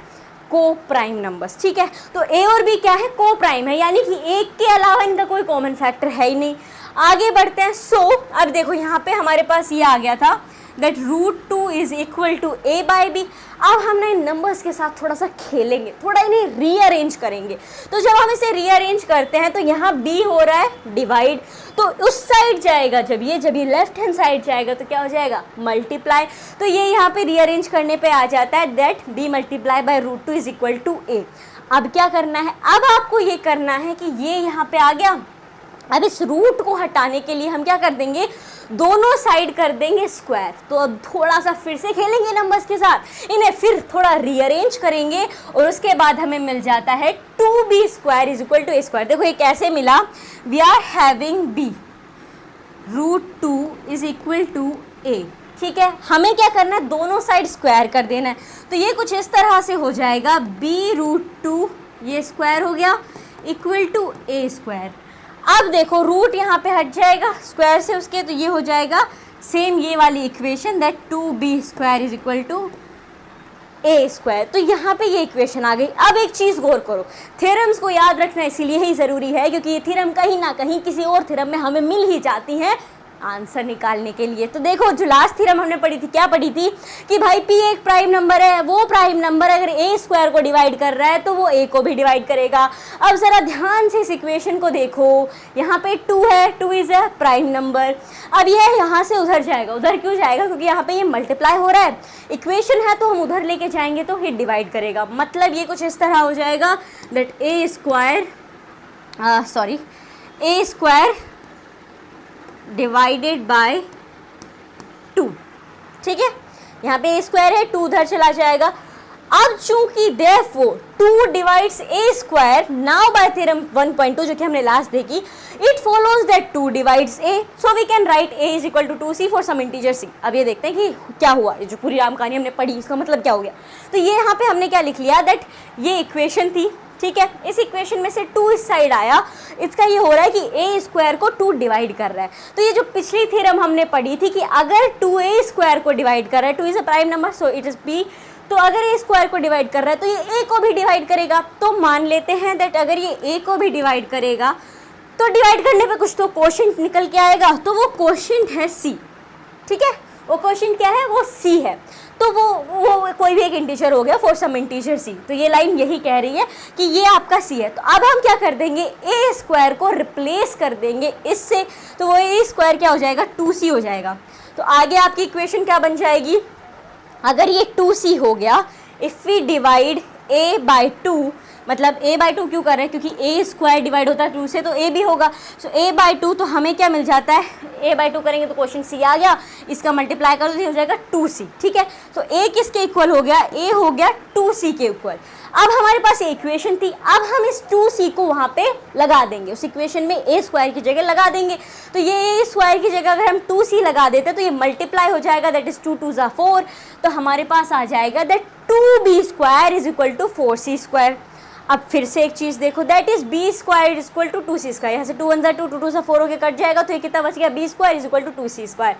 को प्राइम नंबर्स। ठीक है, तो ए और बी क्या है, को प्राइम है, यानी कि एक के अलावा इनका कोई कॉमन फैक्टर है ही नहीं। आगे बढ़ते हैं। सो अब देखो यहाँ पे हमारे पास ये आ गया था that √2 is equal to a by b. अब हम ना इन नंबर्स के साथ थोड़ा सा खेलेंगे, थोड़ा इन्हें रीअरेंज करेंगे। तो जब हम इसे रीअरेंज करते हैं तो यहाँ b हो रहा है डिवाइड, तो उस साइड जाएगा, जब ये लेफ्ट हैंड साइड जाएगा तो क्या हो जाएगा, मल्टीप्लाई। तो ये यहाँ पे रीअरेंज करने पे आ जाता है that b multiply by √2 is equal to a। अब क्या करना है, अब आपको ये करना है कि ये यहाँ पे आ गया। अब इस रूट को हटाने के लिए हम क्या कर देंगे, दोनों साइड कर देंगे स्क्वायर। तो अब थोड़ा सा फिर से खेलेंगे नंबर्स के साथ, इन्हें फिर थोड़ा रीअरेंज करेंगे और उसके बाद हमें मिल जाता है 2b² is equal to a square. देखो ये कैसे मिला, we are having b √2 is equal to a। ठीक है, हमें क्या करना है, दोनों साइड स्क्वायर कर देना है। तो ये कुछ इस तरह से हो जाएगा b√2, ये स्क्वायर हो गया, इक्वल टू a स्क्वायर। अब देखो रूट यहाँ पे हट जाएगा स्क्वायर से उसके, तो ये हो जाएगा सेम ये वाली equation that 2b² is equal to a square. तो यहाँ पे ये इक्वेशन आ गई। अब एक चीज़ गौर करो, थ्योरम्स को याद रखना इसलिए ही ज़रूरी है क्योंकि ये थ्योरम कहीं ना कहीं किसी और थ्योरम में हमें मिल ही जाती हैं आंसर निकालने के लिए। तो देखो जो लास्ट थ्योरम हमने पढ़ी थी, क्या पढ़ी थी कि भाई p एक प्राइम नंबर है, वो प्राइम नंबर अगर a स्क्वायर को डिवाइड कर रहा है तो वो a को भी डिवाइड करेगा। अब ज़रा ध्यान से इस इक्वेशन को देखो, यहाँ पे 2 है, 2 इज़ अ प्राइम नंबर। अब ये यहाँ से उधर जाएगा, उधर क्यों जाएगा, क्योंकि यहाँ पे ये मल्टीप्लाई हो रहा है, इक्वेशन है तो हम उधर लेके जाएंगे तो ये डिवाइड करेगा। मतलब ये कुछ इस तरह हो जाएगा that a square divided by 2। ठीक है, यहाँ पे a स्क्वायर है, 2 उधर चला जाएगा। अब चूंकि therefore 2 divides a square, now by theorem 1.2 जो कि हमने लास्ट देखी, it follows that 2 divides a, so we can write a is equal to 2c for some integer c। अब ये देखते हैं कि क्या हुआ, ये जो पूरी राम कहानी हमने पढ़ी इसका मतलब क्या हो गया। तो ये यहाँ पे हमने क्या लिख लिया दैट ये इक्वेशन थी। ठीक है, इस इक्वेशन में से 2 इस साइड आया, इसका ये हो रहा है कि a स्क्वायर को 2 डिवाइड कर रहा है। तो ये जो पिछली थ्योरम हमने पढ़ी थी कि अगर 2a स्क्वायर को डिवाइड कर रहा है, 2 is a prime number so it is b, तो अगर a स्क्वायर को डिवाइड कर रहा है तो ये a को भी डिवाइड करेगा। तो मान लेते हैं दैट अगर ये a को भी डिवाइड करेगा तो डिवाइड करने पे कुछ तो कोशेंट निकल के आएगा, तो वो कोशेंट है c। ठीक है, वो कोशेंट क्या है, वो c है। तो वो कोई भी एक इंटीजर हो गया फॉर सम इंटीजर c। तो ये लाइन यही कह रही है कि ये आपका c है। तो अब हम क्या कर देंगे, a स्क्वायर को रिप्लेस कर देंगे इससे, तो वो a स्क्वायर क्या हो जाएगा, 2c हो जाएगा। तो आगे आपकी इक्वेशन क्या बन जाएगी, अगर ये 2c हो गया, if we divide a by 2, मतलब a बाई 2 क्यों कर रहे हैं, क्योंकि a स्क्वायर डिवाइड होता है 2 से तो a भी होगा। सो a बाई 2, तो हमें क्या मिल जाता है, a बाई 2 करेंगे तो क्वेश्चन c आ गया, इसका मल्टीप्लाई करो तो ये हो जाएगा 2c। ठीक है, तो a किसके इक्वल हो गया, a हो गया 2c के इक्वल। अब हमारे पास इक्वेशन थी, अब हम इस 2c को वहाँ पे लगा देंगे, उस इक्वेशन में a स्क्वायर की जगह लगा देंगे। तो ये a स्क्वायर की जगह अगर हम 2c लगा देते तो ये मल्टीप्लाई हो जाएगा, दैट इज 2 2 ज़ा 4। तो हमारे पास आ जाएगा that 2b² is equal to 4c square. अब फिर से एक चीज़ देखो, that is b² is equal to 2c square. यहाँ से 2 1 ज़ा 2, 2 2 ज़ा 4 होकर कट जाएगा, तो ये कितना बच गया, b² is equal to 2c square.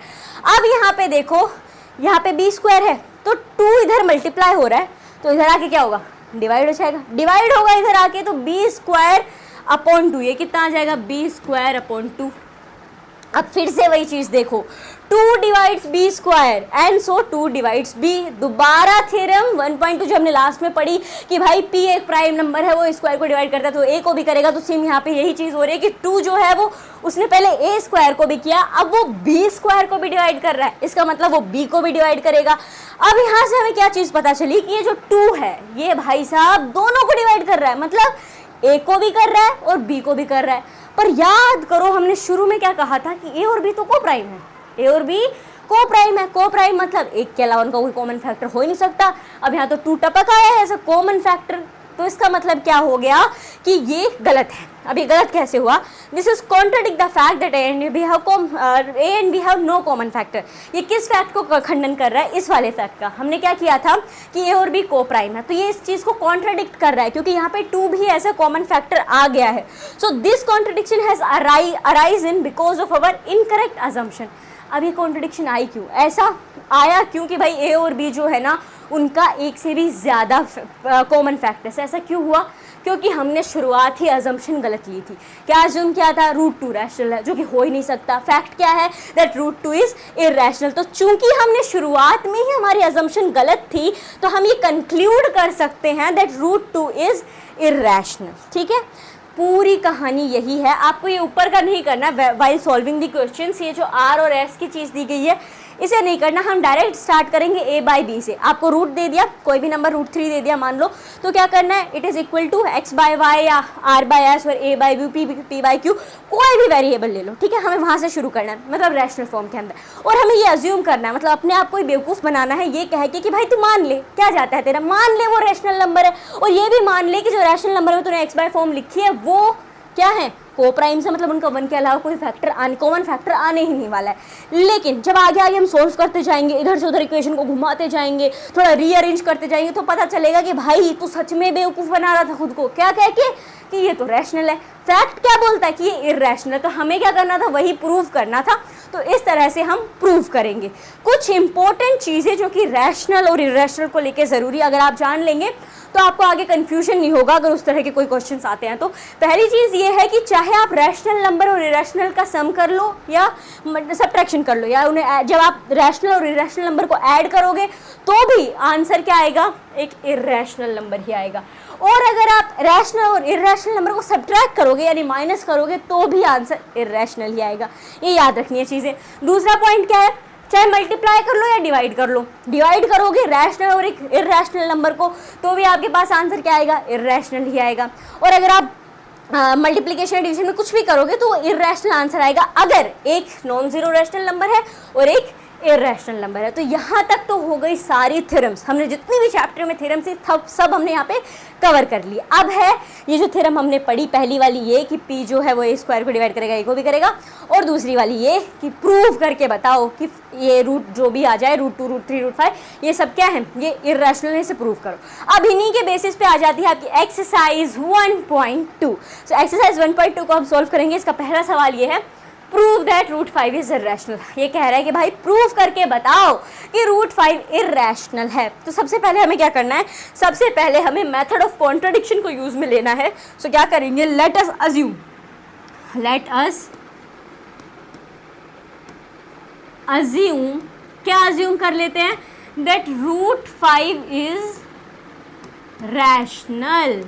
अब यहाँ पे देखो, यहाँ पे b² है तो 2 इधर मल्टीप्लाई हो रहा है, तो इधर आके क्या होगा, डिवाइड हो जाएगा, डिवाइड होगा इधर आके, तो b² अपॉन 2, ये कितना आ जाएगा, b² अपॉन 2। अब फिर से वही चीज़ देखो, 2 divides b² and so 2 divides b। दोबारा थ्योरम 1.2 जो हमने लास्ट में पढ़ी कि भाई p एक प्राइम नंबर है, वो स्क्वायर को डिवाइड करता है तो a को भी करेगा। तो सेम यहाँ पे यही चीज़ हो रही है कि 2 जो है वो उसने पहले a स्क्वायर को भी किया, अब वो b स्क्वायर को भी डिवाइड कर रहा है, इसका मतलब वो b को भी डिवाइड करेगा। अब यहाँ से हमें क्या चीज़ पता चली कि ये जो 2 है ये भाई साहब दोनों को डिवाइड कर रहा है, मतलब a को भी कर रहा है और b को भी कर रहा है। पर याद करो हमने शुरू में क्या कहा था कि a और b तो को प्राइम है, a और b को प्राइम है। को प्राइम मतलब एक के अलावा उनका कोई कॉमन फैक्टर हो ही नहीं सकता। अब यहाँ तो 2 टपक आया है एज अ कॉमन फैक्टर, तो इसका मतलब क्या हो गया कि ये गलत है। अब ये गलत कैसे हुआ? This is contradict the fact that a and b have no common factor. ये किस फैक्ट को खंडन कर रहा है? इस वाले फैक्ट का। हमने क्या किया था कि ए और बी को प्राइम है, तो ये इस चीज़ को कॉन्ट्रडिक्ट कर रहा है क्योंकि यहाँ पे 2 भी ऐसा कॉमन फैक्टर आ गया है। So this contradiction has arise in because of our incorrect assumption. अब ये कॉन्ट्रडिक्शन आई क्यों? ऐसा आया क्योंकि भाई ए और बी जो है ना उनका एक से भी ज़्यादा कॉमन फैक्टर्स। ऐसा क्यों हुआ? क्योंकि हमने शुरुआत ही अजम्पशन गलत ली थी। क्या अज्यूम किया था? √2 रैशनल है, जो कि हो ही नहीं सकता। फैक्ट क्या है? That √2 is irrational. तो चूंकि हमने शुरुआत में ही हमारी अजम्पशन गलत थी तो हम ये कंक्लूड कर सकते हैं दैट √2 इज इरैशनल। ठीक है, पूरी कहानी यही है। आपको ये ऊपर का नहीं करना वाइल सॉल्विंग द क्वेश्चंस। ये जो R और S की चीज़ दी गई है इसे नहीं करना। हम डायरेक्ट स्टार्ट करेंगे A बाई बी से। आपको रूट दे दिया, कोई भी नंबर √3 दे दिया मान लो, तो क्या करना है? It is equal to x by y या R बाई एस और A by b P by q, कोई भी वेरिएबल ले लो। ठीक है, हमें वहाँ से शुरू करना है, मतलब रैशनल फॉर्म के अंदर। और हमें ये अज्यूम करना है, मतलब अपने आप को ही बेवकूफ़ बनाना है ये कह के कि भाई तू मान ले, क्या जाता है तेरा, मान ले वो रैशनल नंबर है। और ये भी मान ले कि जो रैशनल नंबर में तूने x बाई फॉर्म लिखी है वो क्या है? को प्राइम से, मतलब उनका 1 के अलावा कोई फैक्टर कॉमन फैक्टर आने ही नहीं वाला है। लेकिन जब आगे आगे हम सोल्व करते जाएंगे, इधर से उधर इक्वेशन को घुमाते जाएंगे, थोड़ा रीअरेंज करते जाएंगे, तो पता चलेगा कि भाई तू सच में बेवकूफ़ बना रहा था खुद को, क्या कह के कि ये तो रैशनल है। फैक्ट क्या बोलता है कि ये इरैशनल है, तो हमें क्या करना था? वही प्रूव करना था। तो इस तरह से हम प्रूव करेंगे। कुछ इंपॉर्टेंट चीज़ें जो कि रैशनल और इरैशनल को लेके ज़रूरी, अगर आप जान लेंगे तो आपको आगे कंफ्यूजन नहीं होगा अगर उस तरह के कोई क्वेश्चंस आते हैं। तो पहली चीज़ ये है कि चाहे आप रैशनल नंबर और इरैशनल का सम कर लो या सब्ट्रैक्शन कर लो, या उन्हें जब आप रैशनल और इरैशनल नंबर को ऐड करोगे तो भी आंसर क्या आएगा? एक इरैशनल नंबर ही आएगा। और अगर आप रैशनल और इरैशनल नंबर को सब्ट्रैक्ट करोगे यानी माइनस करोगे तो भी आंसर इरैशनल ही आएगा। ये याद रखनी है चीज़ें। दूसरा पॉइंट क्या है? चाहे मल्टीप्लाई कर लो या डिवाइड कर लो, डिवाइड करोगे रैशनल और एक इरैशनल नंबर को तो भी आपके पास आंसर क्या आएगा? इरैशनल ही आएगा। और अगर आप मल्टीप्लिकेशन डिवीजन में कुछ भी करोगे तो इरैशनल आंसर आएगा अगर एक नॉन जीरो रैशनल नंबर है और एक इरैशनल नंबर है। तो यहाँ तक तो हो गई सारी थ्योरम्स। हमने जितनी भी चैप्टर में थ्योरम्स थी सब हमने यहाँ पे कवर कर ली। अब है ये जो थ्योरम हमने पढ़ी, पहली वाली ये कि P जो है वो A स्क्वायर को डिवाइड करेगा, A को भी करेगा, और दूसरी वाली ये कि प्रूव करके बताओ कि ये रूट जो भी आ जाए √2 √3 √5 ये सब क्या है? ये इरैशनल है, इसे प्रूव करो। अब इन्हीं के बेसिस पे आ जाती है आपकी एक्सरसाइज 1.2। सो एक्सरसाइज 1.2 को हम सॉल्व करेंगे। इसका पहला सवाल ये है, प्रूव दैट √5 इज इरैशनल। ये कह रहा है कि भाई प्रूव करके बताओ कि √5 इरैशनल है। तो सबसे पहले हमें क्या करना है? सबसे पहले हमें मेथड ऑफ कॉन्ट्रडिक्शन को यूज में लेना है। सो क्या करेंगे? लेट अस अज्यूम क्या अज्यूम कर लेते हैं? That √5 is rational.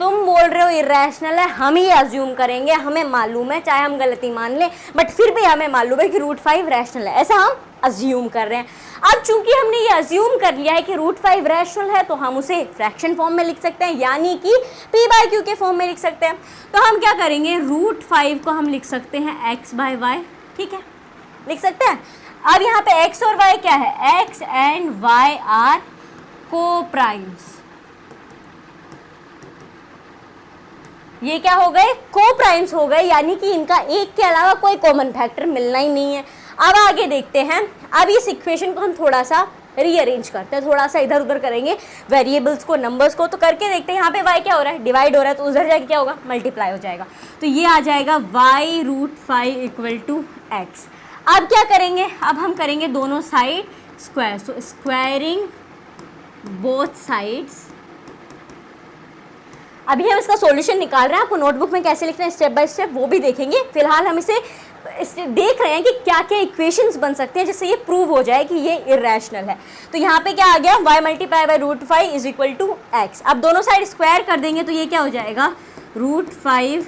तुम बोल रहे हो इरैशनल है, हम ही अज्यूम करेंगे, हमें मालूम है, चाहे हम गलती मान लें बट फिर भी हमें मालूम है कि √5 रैशनल है, ऐसा हम अज्यूम कर रहे हैं। अब चूंकि हमने ये अज्यूम कर लिया है कि √5 रैशनल है तो हम उसे फ्रैक्शन फॉर्म में लिख सकते हैं, यानी कि P/Q के फॉर्म में लिख सकते हैं। तो हम क्या करेंगे? √5 को हम लिख सकते हैं x बाई वाई। ठीक है, लिख सकते हैं। अब यहाँ पे x और y क्या है? x एंड y आर को प्राइम्स। ये क्या हो गए? को प्राइम्स हो गए, यानी कि इनका एक के अलावा कोई कॉमन फैक्टर मिलना ही नहीं है। अब आगे देखते हैं। अब इस इक्वेशन को हम थोड़ा सा रीअरेंज करते हैं, थोड़ा सा इधर उधर करेंगे वेरिएबल्स को, नंबर्स को। तो करके देखते हैं यहाँ पे y क्या हो रहा है? डिवाइड हो रहा है, तो उधर जाके क्या होगा? मल्टीप्लाई हो जाएगा। तो ये आ जाएगा y √5 इक्वल टू x। अब क्या करेंगे? अब हम करेंगे दोनों साइड स्क्वायर। सो स्क्वायरिंग बोथ साइड्स। अभी हम इसका सॉल्यूशन निकाल रहे हैं, आपको नोटबुक में कैसे लिखना है स्टेप बाय स्टेप वो भी देखेंगे। फिलहाल हम इसे देख रहे हैं कि क्या क्या इक्वेशंस बन सकते हैं जिससे ये प्रूव हो जाए कि ये इरैशनल है। तो यहाँ पे क्या आ गया? y multiply by √5 is equal to x। अब दोनों साइड स्क्वायर कर देंगे तो ये क्या हो जाएगा? √5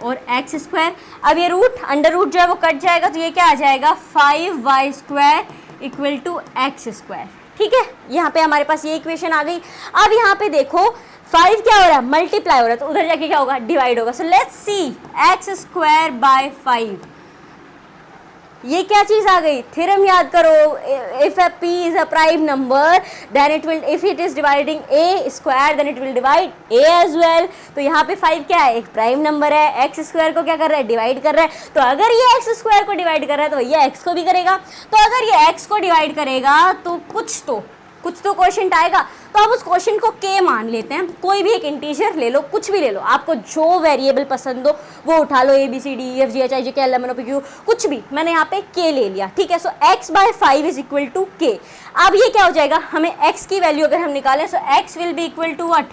और x स्क्वायर। अब ये अंडर रूट जो है वो कट जाएगा तो ये क्या आ जाएगा? 5y square equal to x square. ठीक है, यहाँ पे हमारे पास ये इक्वेशन आ गई। अब यहाँ पे देखो 5 क्या हो रहा है? मल्टीप्लाई हो रहा है, तो उधर जाके क्या होगा? डिवाइड होगा। So let's see x square by 5 ये क्या चीज आ गई, थ्योरम याद करो, if a p is a prime number then it will, if it is dividing a square then it will divide a as well. तो यहाँ पे 5 क्या है, एक प्राइम नंबर है, x स्क्वायर को क्या कर रहा है, डिवाइड कर रहा है। तो अगर ये x स्क्वायर को डिवाइड कर रहा है तो ये x को भी करेगा। तो अगर ये x को डिवाइड करेगा तो कुछ तो क्वेश्चन आएगा। तो आप उस क्वेश्चन को k मान लेते हैं, कोई भी एक इंटीजर ले लो, कुछ भी ले लो, आपको जो वेरिएबल पसंद हो वो उठा लो, a b c d e f g h i j k l m n o p q, कुछ भी। मैंने यहाँ पे k ले लिया, ठीक है। सो x by 5 is equal to k। अब ये क्या हो जाएगा, हमें x की वैल्यू अगर हम निकालें so x will be equal to what,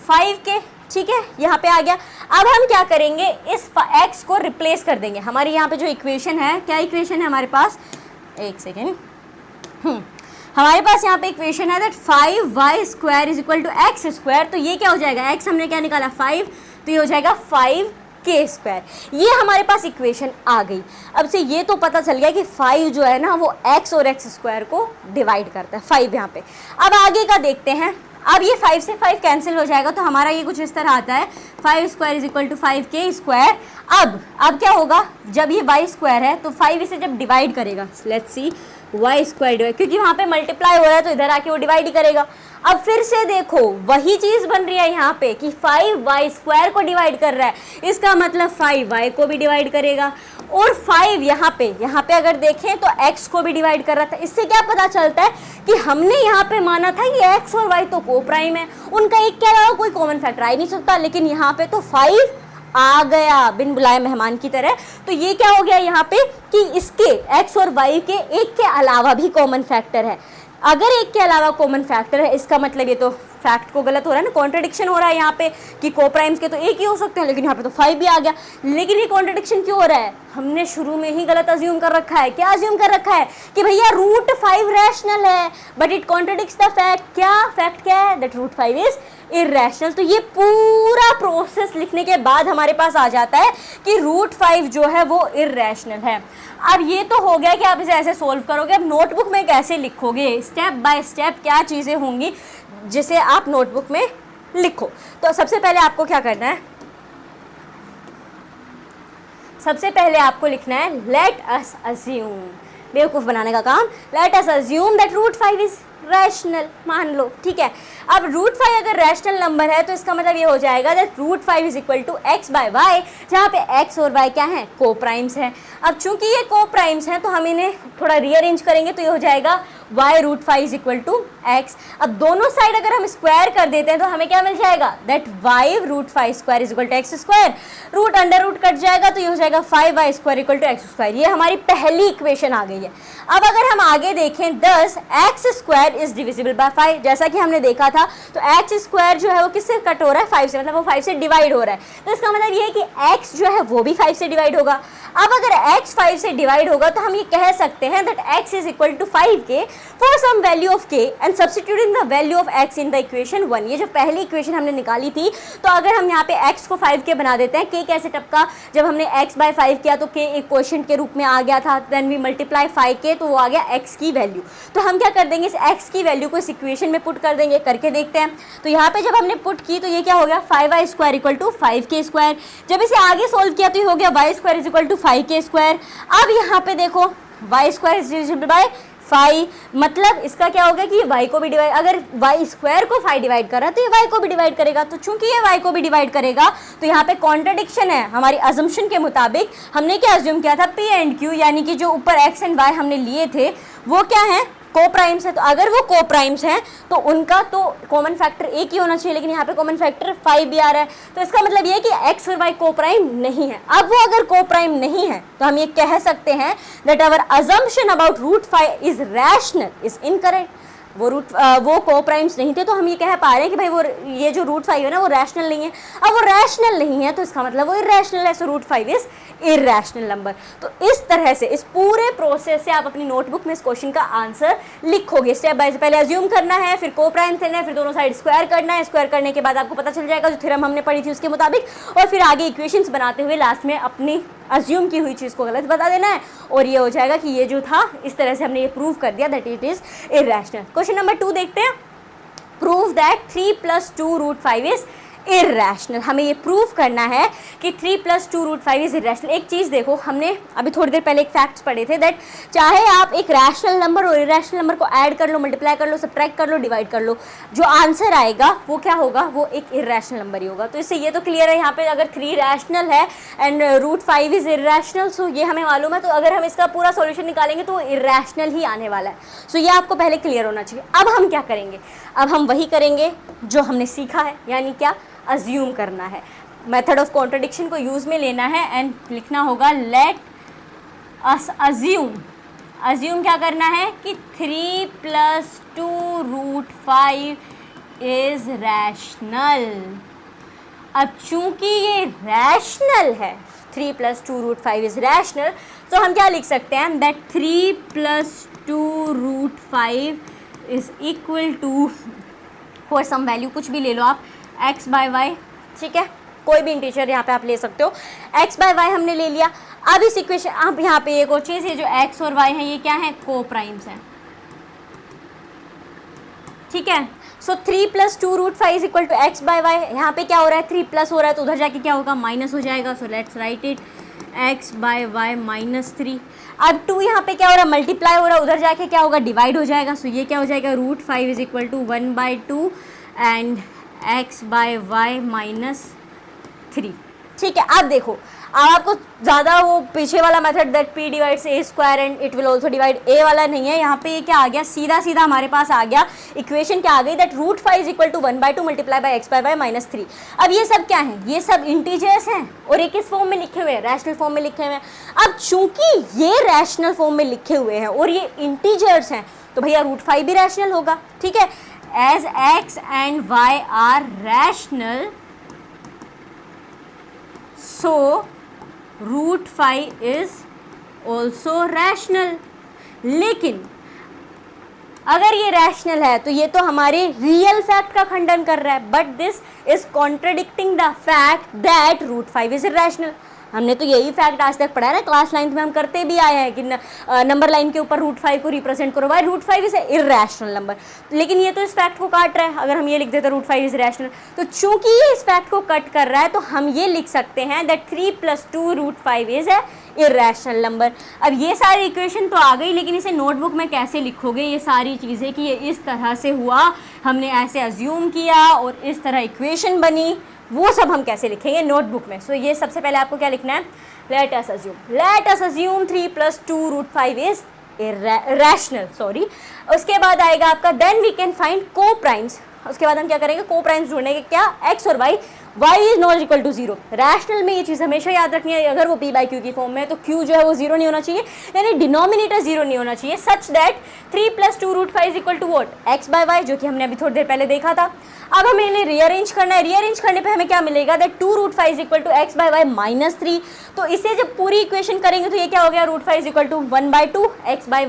5k, ठीक है। यहाँ पे आ गया। अब हम क्या करेंगे, इस x को रिप्लेस कर देंगे। हमारी यहाँ पे जो इक्वेशन है, क्या इक्वेशन है हमारे पास, एक सेकेंड, हमारे पास यहाँ पे इक्वेशन है that 5y square is equal to x square. तो ये क्या हो जाएगा, x हमने क्या निकाला 5, तो ये हो जाएगा 5k स्क्वायर। ये हमारे पास इक्वेशन आ गई। अब से ये तो पता चल गया कि 5 जो है ना वो x और x स्क्वायर को डिवाइड करता है, 5 यहाँ पे। अब आगे का देखते हैं। अब ये 5 से 5 कैंसिल हो जाएगा, तो हमारा ये कुछ इस तरह आता है, 5 square is equal to 5k square. अब क्या होगा, जब ये y स्क्वायर है तो 5 इसे जब डिवाइड करेगा, let's see y square divide, क्योंकि वहाँ पे मल्टीप्लाई हो रहा है तो इधर आके वो डिवाइड ही करेगा। अब फिर से देखो वही चीज़ बन रही है यहाँ पे कि 5y स्क्वायर को डिवाइड कर रहा है, इसका मतलब 5y को भी डिवाइड करेगा। और 5 यहाँ पे अगर देखें तो x को भी डिवाइड कर रहा था। इससे क्या पता चलता है कि हमने यहाँ पे माना था कि x और y तो को प्राइम है, उनका एक के अलावा कोई कॉमन फैक्टर आ ही नहीं सकता, लेकिन यहाँ पे तो 5 आ गया बिन बुलाए मेहमान की तरह। तो ये क्या हो गया यहाँ पे कि इसके x और y के एक के अलावा भी कॉमन फैक्टर है। अगर एक के अलावा कॉमन फैक्टर है, इसका मतलब ये तो फैक्ट को गलत हो रहा है ना, कॉन्ट्रडिक्शन हो रहा है यहाँ पे कि कोप्राइम्स के तो एक ही हो सकते हैं, लेकिन यहाँ पे तो 5 भी आ गया। लेकिन ये कॉन्ट्रडिक्शन क्यों हो रहा है, हमने शुरू में ही गलत अज्यूम कर रखा है। क्या अज्यूम कर रखा है कि भैया रूट 5 रैशनल है, but it contradicts the fact. Fact क्या है, दैट रूट 5 इज इरैशनल। तो ये पूरा प्रोसेस लिखने के बाद हमारे पास आ जाता है कि रूट 5 जो है वो इरैशनल है। अब ये तो हो गया कि आप इसे ऐसे सोल्व करोगे। अब नोटबुक में कैसे लिखोगे, स्टेप बाय स्टेप क्या चीज़ें होंगी जिसे आप नोटबुक में लिखो। तो सबसे पहले आपको क्या करना है, सबसे पहले आपको लिखना है लेट अस अज्यूम, बेवकूफ़ बनाने का काम। Let us assume that root 5 is rational, मान लो, ठीक है। अब रूट 5 अगर रैशनल नंबर है तो इसका मतलब ये हो जाएगा that root 5 is equal to x by y, जहाँ पे एक्स और वाई क्या है, को प्राइम्स हैं। अब चूंकि ये को प्राइम्स हैं तो हम इन्हें थोड़ा रीअरेंज करेंगे, तो ये हो जाएगा y root 5 is equal to x. अब दोनों साइड अगर हम स्क्वायर कर देते हैं तो हमें क्या मिल जाएगा, that y root 5 square is equal to x square. Root under root cut जाएगा तो ये हो जाएगा 5y square equal to x square. ये हमारी पहली इक्वेशन आ गई है। अब अगर हम आगे देखें, दस x square is divisible by 5, जैसा कि हमने देखा था। तो एक्स स्क्वायर जो है वो किससे कट हो रहा है, 5 से, मतलब वो 5 से डिवाइड हो रहा है। तो इसका मतलब ये है कि x जो है वो भी 5 से डिवाइड होगा। अब अगर x 5 से डिवाइड होगा तो हम ये कह सकते हैं that x is equal to 5k for some value of k and substituting the value of x in the equation 1। ये जो पहली इक्वेशन हमने निकाली थी, तो अगर हम यहाँ पे x को 5k बना देते हैं, k कैसे टपका, जब हमने x बाय 5 किया तो k एक क्वोशिएंट के रूप में आ गया था, देन वी मल्टीप्लाई 5k तो वो आ गया x की वैल्यू। तो हम क्या कर देंगे, इस x की वैल्यू को इस इक्वेशन में पुट कर देंगे, करके देखते हैं। तो यहाँ पे जब हमने पुट की तो ये क्या हो गया, 5y square equal to 5k square. जब इसे आगे सोल्व किया तो ये हो गया y square is equal to 5k square. अब यहाँ पे देखो y square is divided by 5, मतलब इसका क्या होगा कि ये y को भी डिवाइड, अगर y स्क्वायर को 5 डिवाइड कर रहा है तो ये y को भी डिवाइड करेगा। तो चूंकि ये y को भी डिवाइड करेगा तो यहाँ पे कॉन्ट्रडिक्शन है। हमारी अजम्पशन के मुताबिक हमने क्या अज्यूम किया था, p एंड q, यानी कि जो ऊपर x एंड y हमने लिए थे वो क्या है, को प्राइम्स है। तो अगर वो को प्राइम्स हैं तो उनका तो कॉमन फैक्टर एक ही होना चाहिए, लेकिन यहाँ पे कॉमन फैक्टर 5 भी आ रहा है। तो इसका मतलब ये है कि x और y को प्राइम नहीं है। अब वो अगर को प्राइम नहीं है तो हम ये कह सकते हैं that our assumption about root 5 is rational is incorrect. वो को प्राइम्स नहीं थे तो हम ये कह पा रहे हैं कि भाई वो ये जो रूट 5 है ना वो रैशनल नहीं है। अब वो रैशनल नहीं है तो इसका मतलब वो इरैशनल है, so root 5 is irrational number. तो इस तरह से इस पूरे प्रोसेस से आप अपनी नोटबुक में इस क्वेश्चन का आंसर लिखोगे। स्टेप बाय स्टेप, पहले अज्यूम करना है, फिर को प्राइम करना है, फिर दोनों साइड स्क्वायर करना है। स्क्वायर करने के बाद आपको पता चल जाएगा जो थ्योरम हमने पढ़ी थी उसके मुताबिक, और फिर आगे इक्वेशंस बनाते हुए लास्ट में अपनी अज्यूम की हुई चीज़ को गलत बता देना है, और ये हो जाएगा कि ये जो था इस तरह से हमने ये प्रूव कर दिया that it is irrational. Question number 2 देखते हैं। Prove that 3 + 2 root 5 is irrational. हमें ये प्रूव करना है कि 3 + 2 √5 इज इर्रेशनल। एक चीज़ देखो, हमने अभी थोड़ी देर पहले एक फैक्ट्स पढ़े थे दैट चाहे आप एक रैशनल नंबर और इर्रेशनल नंबर को ऐड कर लो, मल्टीप्लाई कर लो, सब्ट्रैक्ट कर लो, डिवाइड कर लो, जो आंसर आएगा वो क्या होगा, वो एक इर्रेशनल नंबर ही होगा। तो इससे ये तो क्लियर है यहाँ पे अगर 3 रैशनल है एंड √5 इज इर्रेशनल, सो ये हमें मालूम है। तो अगर हम इसका पूरा सॉल्यूशन निकालेंगे तो इर्रेशनल ही आने वाला है। सो ये आपको पहले क्लियर होना चाहिए। अब हम क्या करेंगे, अब हम वही करेंगे जो हमने सीखा है, यानी क्या, अज्यूम करना है। मेथड ऑफ कॉन्ट्रडिक्शन को यूज में लेना है एंड लिखना होगा लेट अस अज्यूम। अज्यूम क्या करना है कि 3 + 2 √5 इज रैशनल। अब चूंकि ये रैशनल है, 3 + 2 √5 इज रैशनल, तो हम क्या लिख सकते हैं that 3 + 2 √5 is equal to, for some value कुछ भी ले लो आप, x/y, ठीक है, कोई भी इंटीजर यहाँ पे आप ले सकते हो। x/y हमने ले लिया। अब इस इक्वेशन, अब यहाँ पे एक और चीज़, ये जो x और y है ये क्या है, को प्राइम्स हैं, ठीक है। सो 3 + 2 √5 इज इक्वल टू x/y। यहाँ पे क्या हो रहा है, 3 प्लस हो रहा है तो उधर जाके क्या होगा, माइनस हो जाएगा। So let's write it x/y -3। अब 2 यहाँ पे क्या हो रहा है, मल्टीप्लाई हो रहा है, उधर जाके क्या होगा, डिवाइड हो जाएगा। सो ये क्या हो जाएगा, √5 is equal to 1/2 and x/y -3, ठीक है। अब देखो, अब आपको ज़्यादा वो पीछे वाला method that p divides a² and it will also divide a वाला नहीं है। यहाँ पे ये क्या आ गया, सीधा सीधा हमारे पास आ गया इक्वेशन, क्या आ गई that √5 is equal to 1/2 multiply by x/y -3। अब ये सब क्या है, ये सब इंटीजर्स हैं और एक इस फॉर्म में लिखे हुए हैं, रैशनल फॉर्म में लिखे हुए हैं। अब चूंकि ये रैशनल फॉर्म में लिखे हुए हैं और ये इंटीजर्स हैं तो भैया √5 भी रैशनल होगा, ठीक है। As x and y are rational, so √5 is also rational. लेकिन अगर ये रैशनल है तो ये तो हमारे रियल फैक्ट का खंडन कर रहा है, but this is contradicting the fact that √5 is irrational. हमने तो यही फैक्ट आज तक पढ़ा है ना, क्लास 9th में हम करते भी आए हैं कि नंबर लाइन के ऊपर √5 को रिप्रेजेंट करो, वाई √5 इज इरैशनल नंबर। लेकिन ये तो इस फैक्ट को काट रहा है। अगर हम ये लिख देते √5 इज रैशनल, तो चूंकि ये इस फैक्ट को कट कर रहा है तो हम ये लिख सकते हैं that 3 + 2 √5 is a irrational number. अब ये सारी इक्वेशन तो आ गई, लेकिन इसे नोटबुक में कैसे लिखोगे ये सारी चीज़ें कि ये इस तरह से हुआ, हमने ऐसे अज्यूम किया और इस तरह इक्वेशन बनी, वो सब हम कैसे लिखेंगे नोटबुक में। सो ये सबसे पहले आपको क्या लिखना है, late us assume 3 + 2 √5 is rational, sorry. उसके बाद आएगा आपका देन वी कैन फाइंड को प्राइम्स। उसके बाद हम क्या करेंगे, को प्राइम्स ढूंढने के, क्या, x और y is not equal to 0। Rational में ये चीज़ हमेशा याद रखनी है, अगर वो p/q की फॉर्म में है तो q जो है वो 0 नहीं होना चाहिए, यानी डिनोमिनेटर 0 नहीं होना चाहिए, such that 3 + 2 √5 is equal to what, x/y, जो कि हमने अभी थोड़ी देर पहले देखा था। अब हमें इन्हें रीअरेंज करना है। रीअरेंज करने पे हमें क्या मिलेगा, that 2 √5 is equal to x/y -3। तो इसे जब पूरी इक्वेशन करेंगे तो ये क्या हो गया, √5 is equal to 1/2 x/y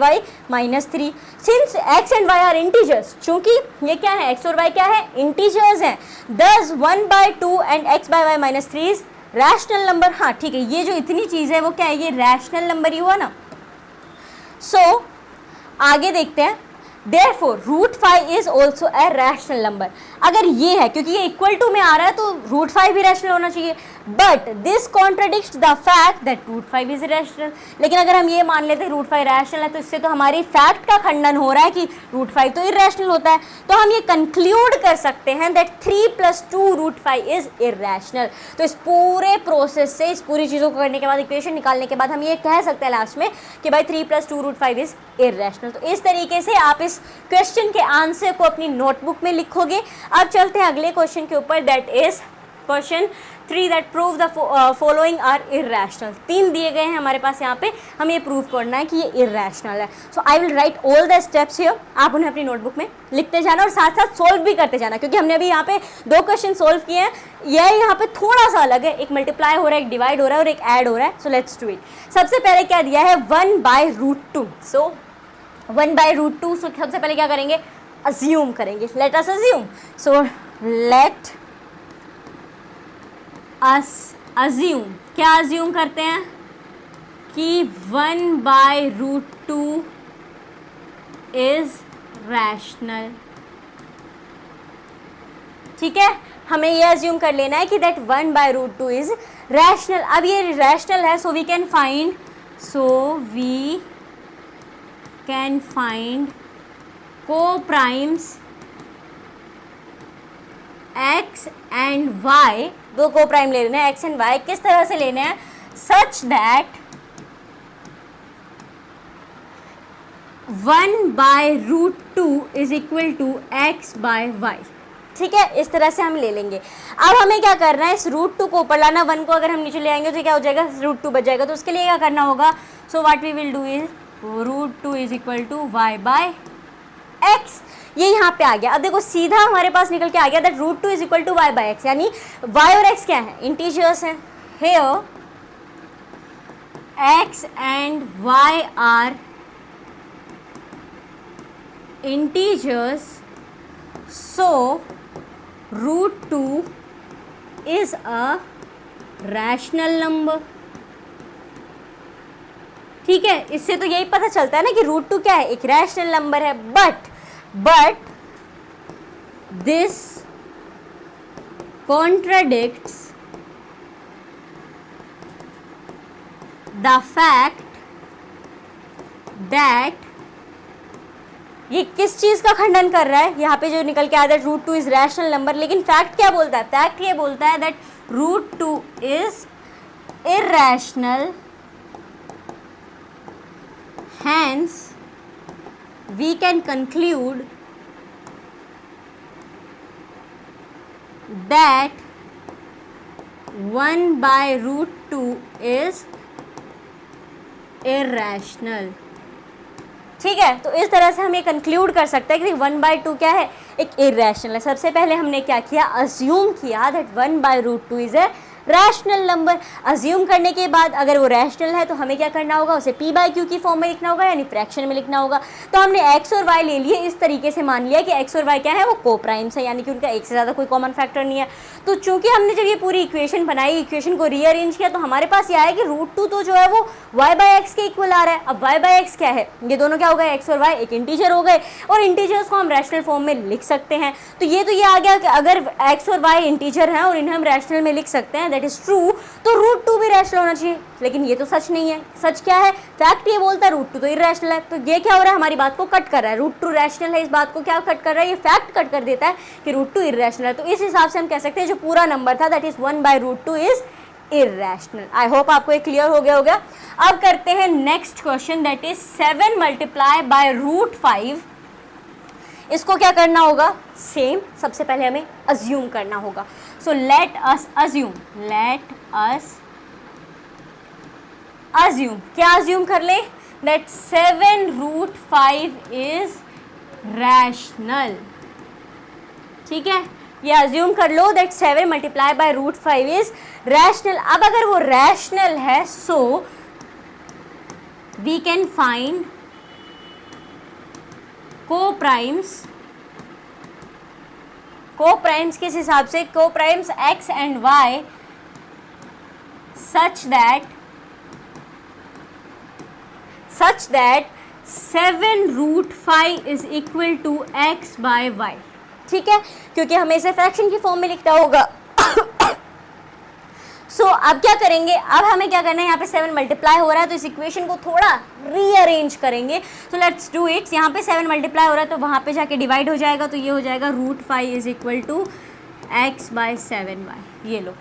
-3। Since x and y are integers, चूंकि ये क्या है, x और y क्या है, इंटीजर्स हैं, दस 1/2 and x/y -3 is rational number. हाँ ठीक है, ये जो इतनी चीज़ है वो क्या है, ये रैशनल नंबर ही हुआ ना। सो आगे देखते हैं, Therefore, √5 is also a rational number। अगर ये है, क्योंकि ये इक्वल टू में आ रहा है तो √5 भी रैशनल होना चाहिए, but this contradicts the fact that √5 is rational. लेकिन अगर हम ये मान लेते हैं √5 रैशनल है तो इससे तो हमारी फैक्ट का खंडन हो रहा है कि √5 तो इरैशनल होता है। तो हम ये कंक्लूड कर सकते हैं दैट 3 + 2 √5 इज इरैशनल। तो इस पूरे प्रोसेस से, इस पूरी चीज़ों को करने के बाद, इक्वेशन निकालने के बाद हम ये कह सकते हैं लास्ट में कि भाई 3 + 2 √5 इज इरैशनल। तो इस तरीके से आप इस क्वेश्चन के आंसर को अपनी नोटबुक में लिखोगे। अब चलते हैं अगले क्वेश्चन के ऊपर, that is question 3 that prove the following are irrational. 3 दिए गए हैं हमारे पास यहाँ पे, हम ये प्रूव करना है कि ये इरैशनल है। So I will write all the steps here, आप उन्हें अपनी नोटबुक में लिखते जाना और साथ साथ सोल्व भी करते जाना, क्योंकि हमने अभी यहाँ पे 2 क्वेश्चन सोल्व किए हैं। यह यहाँ पे थोड़ा सा अलग है, एक मल्टीप्लाई हो रहा है, एक डिवाइड हो रहा है और एक ऐड हो रहा है। So let's do it. सबसे पहले क्या दिया है, 1/√2। सो 1/√2, सो सबसे पहले क्या करेंगे, अज्यूम करेंगे, let us assume. So let us assume, क्या अज्यूम करते हैं कि 1/√2 इज रैशनल। ठीक है, हमें ये अज्यूम कर लेना है कि दैट 1/√2 इज रैशनल। अब ये रैशनल है, so we can find co-primes x and y, दो को-प्राइम ले लेने हैं x एंड y। किस तरह से लेने हैं? Such that 1/√2 is equal to x/y। ठीक है, इस तरह से हम ले लेंगे। अब हमें क्या करना है, इस √2 को ऊपर लाना। 1 को अगर हम नीचे ले आएंगे तो क्या हो जाएगा, √2 बच जाएगा। तो उसके लिए क्या करना होगा, so what we will do is √2 is equal to y/x। ये यहाँ पे आ गया। अब देखो सीधा हमारे पास निकल के आ गया that √2 is equal to y/x, यानी y और x क्या है, इंटीजर्स हैं। Here x and y are integers, so √2 is a rational number। ठीक है, इससे तो यही पता चलता है ना कि √2 क्या है, एक रैशनल नंबर है। But this contradicts the fact that, ये किस चीज का खंडन कर रहा है, यहाँ पे जो निकल के आया दैट √2 इज रैशनल नंबर, लेकिन फैक्ट क्या बोलता है, फैक्ट ये बोलता है that √2 is irrational, hence we can conclude that 1/√2 is irrational। ठीक है, तो इस तरह से हम ये कंक्लूड कर सकते हैं कि 1/2 क्या है, एक इर्रेशनल है। सबसे पहले हमने क्या किया, अज्यूम किया that 1/√2 is a rational number. Assume करने के बाद अगर वो रैशनल है तो हमें क्या करना होगा, उसे p/q की फॉर्म में लिखना होगा, यानी फ्रैक्शन में लिखना होगा। तो हमने x और y ले लिए, इस तरीके से मान लिया कि x और y क्या है, वो को-प्राइम्स है, यानी कि उनका एक से ज़्यादा कोई कॉमन फैक्टर नहीं है। तो चूंकि हमने जब ये पूरी इक्वेशन बनाई, इक्वेशन को रीअरेंज किया, तो हमारे पास ये आया कि √2 तो जो है वो y/x के इक्वल आ रहा है। अब y/x क्या है, ये दोनों क्या हो गए, x और y एक इंटीजर हो गए, और इंटीजर्स को हम रैशनल फॉर्म में लिख सकते हैं। तो ये आ गया कि अगर x और y इंटीजर हैं और इन्हें हम रैशनल में लिख सकते हैं, दैट इज ट्रू, तो √2 भी रैशनल होना चाहिए। लेकिन ये तो सच नहीं है। सच क्या है, फैक्ट ये बोलता है √2 तो इर्रेशनल है। तो ये क्या हो रहा है, हमारी बात को कट कर रहा है। √2 रैशनल है, इस बात को क्या कट कर रहा है, ये फैक्ट कट कर देता है कि √2 इर्रेशनल है। तो इस हिसाब से हम कह सकते हैं जो पूरा नंबर था that is 1/√2 is irrational. I hope आपको ये क्लियर हो गया होगा। अब करते हैं next question, that is 7 multiply by √5। इसको क्या करना होगा, सेम, सबसे पहले हमें अज्यूम करना होगा। सो लेट अस अज्यूम, क्या अज्यूम कर ले, दैट 7√5 इज रैशनल। ठीक है, ये अज्यूम कर लो that 7 multiply by √5 is rational. अब अगर वो रैशनल है, so we can find coprimes किस हिसाब से, coprimes x and y such that 7√5 is equal to x/y। ठीक है, क्योंकि हमें इसे फ्रैक्शन की फॉर्म में लिखना होगा। अब क्या करेंगे, अब हमें क्या करना है, यहाँ पे 7 मल्टीप्लाई हो रहा है तो इस इक्वेशन को थोड़ा रीअरेंज करेंगे। तो लेट्स डू इट। यहाँ पे 7 मल्टीप्लाई हो रहा है तो वहाँ पे जाके डिवाइड हो जाएगा, तो ये हो जाएगा √5 इज इक्वल टू x/7y। ये लो,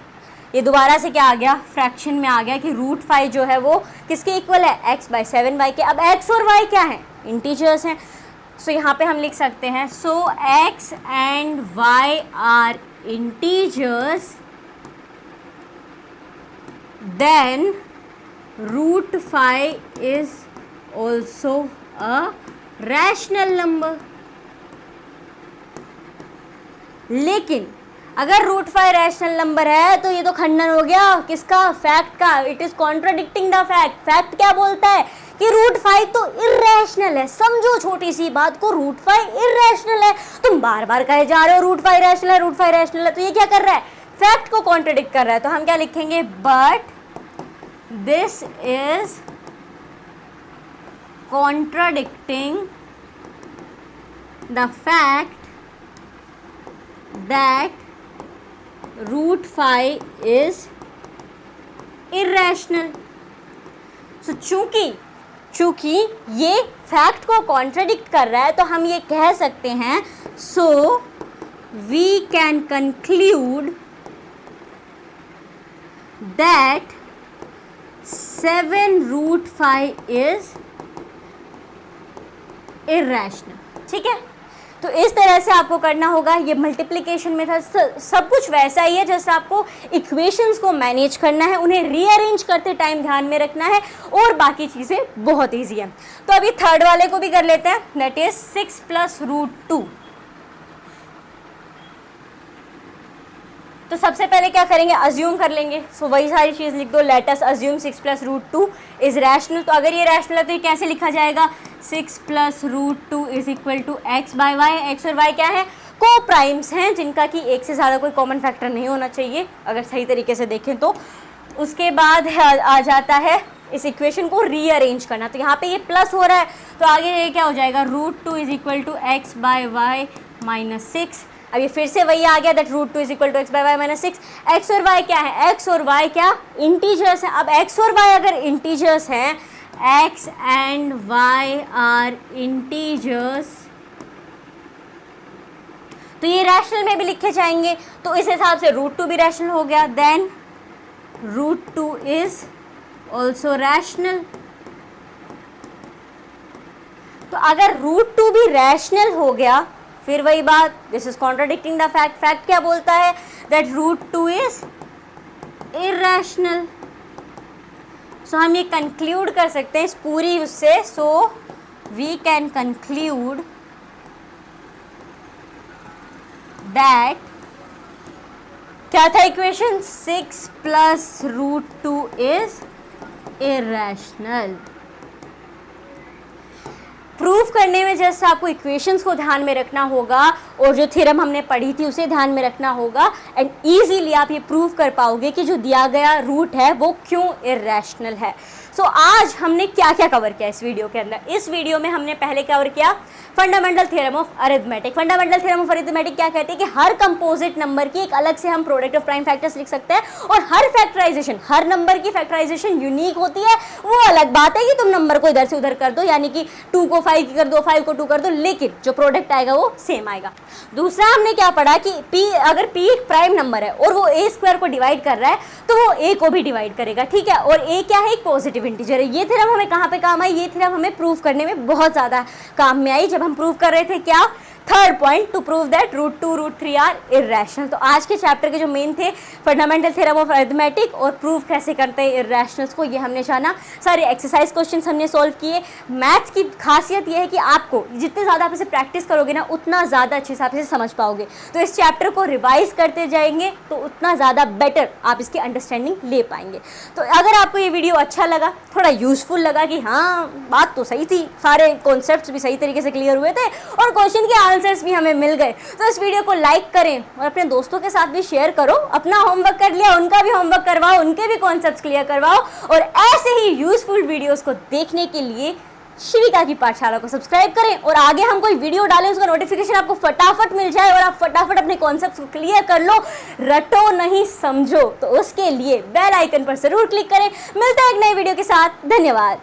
ये दोबारा से क्या आ गया, फ्रैक्शन में आ गया कि √5 जो है वो किसके इक्वल है, x/7y के। अब x और y क्या है, इंटीजर्स हैं। सो यहाँ पे हम लिख सकते हैं, so x and y are integers, then √5 is also a rational number। लेकिन अगर √5 रैशनल नंबर है तो ये तो खंडन हो गया किसका, फैक्ट का। It is contradicting the fact. Fact क्या बोलता है कि √5 तो इर्रेशनल है। समझो छोटी सी बात को, √5 इर्रेशनल है। तुम बार बार कहे जा रहे हो √5 रैशनल है, √5 रैशनल है, तो ये क्या कर रहा है, फैक्ट को कॉन्ट्राडिक्ट कर रहा है। तो हम क्या लिखेंगे, but this is contradicting the fact that √5 is irrational. So चूंकि ये फैक्ट को कॉन्ट्राडिक्ट कर रहा है तो हम ये कह सकते हैं so we can conclude that 7√5 is irrational. ठीक है, तो इस तरह से आपको करना होगा। ये मल्टीप्लिकेशन में था, सब कुछ वैसा ही है जैसे आपको इक्वेशंस को मैनेज करना है, उन्हें रीअरेंज करते टाइम ध्यान में रखना है, और बाकी चीज़ें बहुत ईजी है। तो अभी थर्ड वाले को भी कर लेते हैं, दैट इज 6 + √2। तो सबसे पहले क्या करेंगे, अज्यूम कर लेंगे। सो वही सारी चीज़ लिख दो, late us assume 6 + √2 is rational. तो अगर ये रैशनल है तो ये कैसे लिखा जाएगा, 6 + √2 is equal to x/y। X और y क्या है, को प्राइम्स हैं जिनका कि एक से ज़्यादा कोई कॉमन फैक्टर नहीं होना चाहिए अगर सही तरीके से देखें तो। उसके बाद आ जाता है इस इक्वेशन को रीअरेंज करना। तो यहाँ पे ये प्लस हो रहा है तो आगे ये क्या हो जाएगा, √2 इज इक्वल टू x/y - 6। अब ये फिर से वही आ गया that √2 is equal to x/y - 6। X और y क्या है, एक्स और y क्या इंटीजर्स हैं। अब x और y अगर इंटीजर्स हैं, x and y are integers, तो ये रैशनल में भी लिखे जाएंगे। तो इस हिसाब से √2 भी रैशनल हो गया, देन √2 इज ऑल्सो रैशनल। तो अगर √2 भी रैशनल हो गया, फिर वही बात, this is contradicting the fact. Fact क्या बोलता है, दैट √2 इज इर्रेशनल। सो हम ये कंक्लूड कर सकते हैं इस पूरी उससे, so we can conclude that क्या था इक्वेशन, 6 + √2 इज इर्रेशनल। प्रूफ करने में जैसे आपको इक्वेशंस को ध्यान में रखना होगा और जो थ्योरम हमने पढ़ी थी उसे ध्यान में रखना होगा, एंड इजीली आप ये प्रूव कर पाओगे कि जो दिया गया रूट है वो क्यों इर्रेशनल है। सो आज हमने क्या क्या कवर किया इस वीडियो के अंदर। इस वीडियो में हमने पहले कवर किया fundamental theorem of arithmetic. Fundamental theorem of arithmetic क्या कहते हैं कि हर कंपोजिट नंबर की एक अलग से हम प्रोडक्ट ऑफ प्राइम फैक्टर्स लिख सकते हैं, और हर फैक्टराइजेशन, हर नंबर की फैक्टराइजेशन यूनिक होती है। वो अलग बात है कि तुम नंबर को इधर से उधर कर दो, यानी कि 2 को 5 कर दो, 5 को 2 कर दो, लेकिन जो प्रोडक्ट आएगा वो सेम आएगा। दूसरा हमने क्या पढ़ा कि p अगर p एक प्राइम नंबर है और वो a² को डिवाइड कर रहा है तो वो a को भी डिवाइड करेगा, ठीक है, और a क्या है, एक पॉजिटिव इंटीजर है। ये थ्योरम हमें कहाँ पे काम आई, ये थ्योरम हमें प्रूव करने में बहुत ज़्यादा काम में आई जब हम प्रूव कर रहे थे क्या, third point, to prove that √2 √3 are irrational. तो आज के चैप्टर के जो मेन थे फंडामेंटल थ्योरम ऑफ अरिथमेटिक और प्रूव कैसे करते हैं इर्रेशनल्स को, ये हमने जाना। सारे एक्सरसाइज क्वेश्चंस हमने सॉल्व किए। मैथ्स की खासियत ये है कि आपको जितने ज़्यादा आप इसे प्रैक्टिस करोगे ना, उतना ज़्यादा अच्छे से आप इसे समझ पाओगे। तो इस चैप्टर को रिवाइज करते जाएंगे तो उतना ज़्यादा बेटर आप इसकी अंडरस्टैंडिंग ले पाएंगे। तो अगर आपको ये वीडियो अच्छा लगा, थोड़ा यूजफुल लगा कि हाँ बात तो सही थी, सारे कॉन्सेप्ट्स भी सही तरीके से क्लियर हुए थे और क्वेश्चन के आंसर्स भी हमें मिल गए, तो इस वीडियो को लाइक करें और अपने दोस्तों के साथ भी शेयर करो। अपना होमवर्क कर लिया, उनका भी होमवर्क करवाओ, उनके भी कॉन्सेप्ट्स क्लियर करवाओ, और ऐसे ही यूजफुल वीडियोस को देखने के लिए शिविका की पाठशाला को सब्सक्राइब करें, और आगे हम कोई वीडियो डालें उसका नोटिफिकेशन आपको फटाफट मिल जाए और आप फटाफट अपने कॉन्सेप्ट्स को क्लियर कर लो। रटो नहीं समझो, तो उसके लिए बेल आइकन पर जरूर क्लिक करें। मिलते हैं एक नई वीडियो के साथ, धन्यवाद।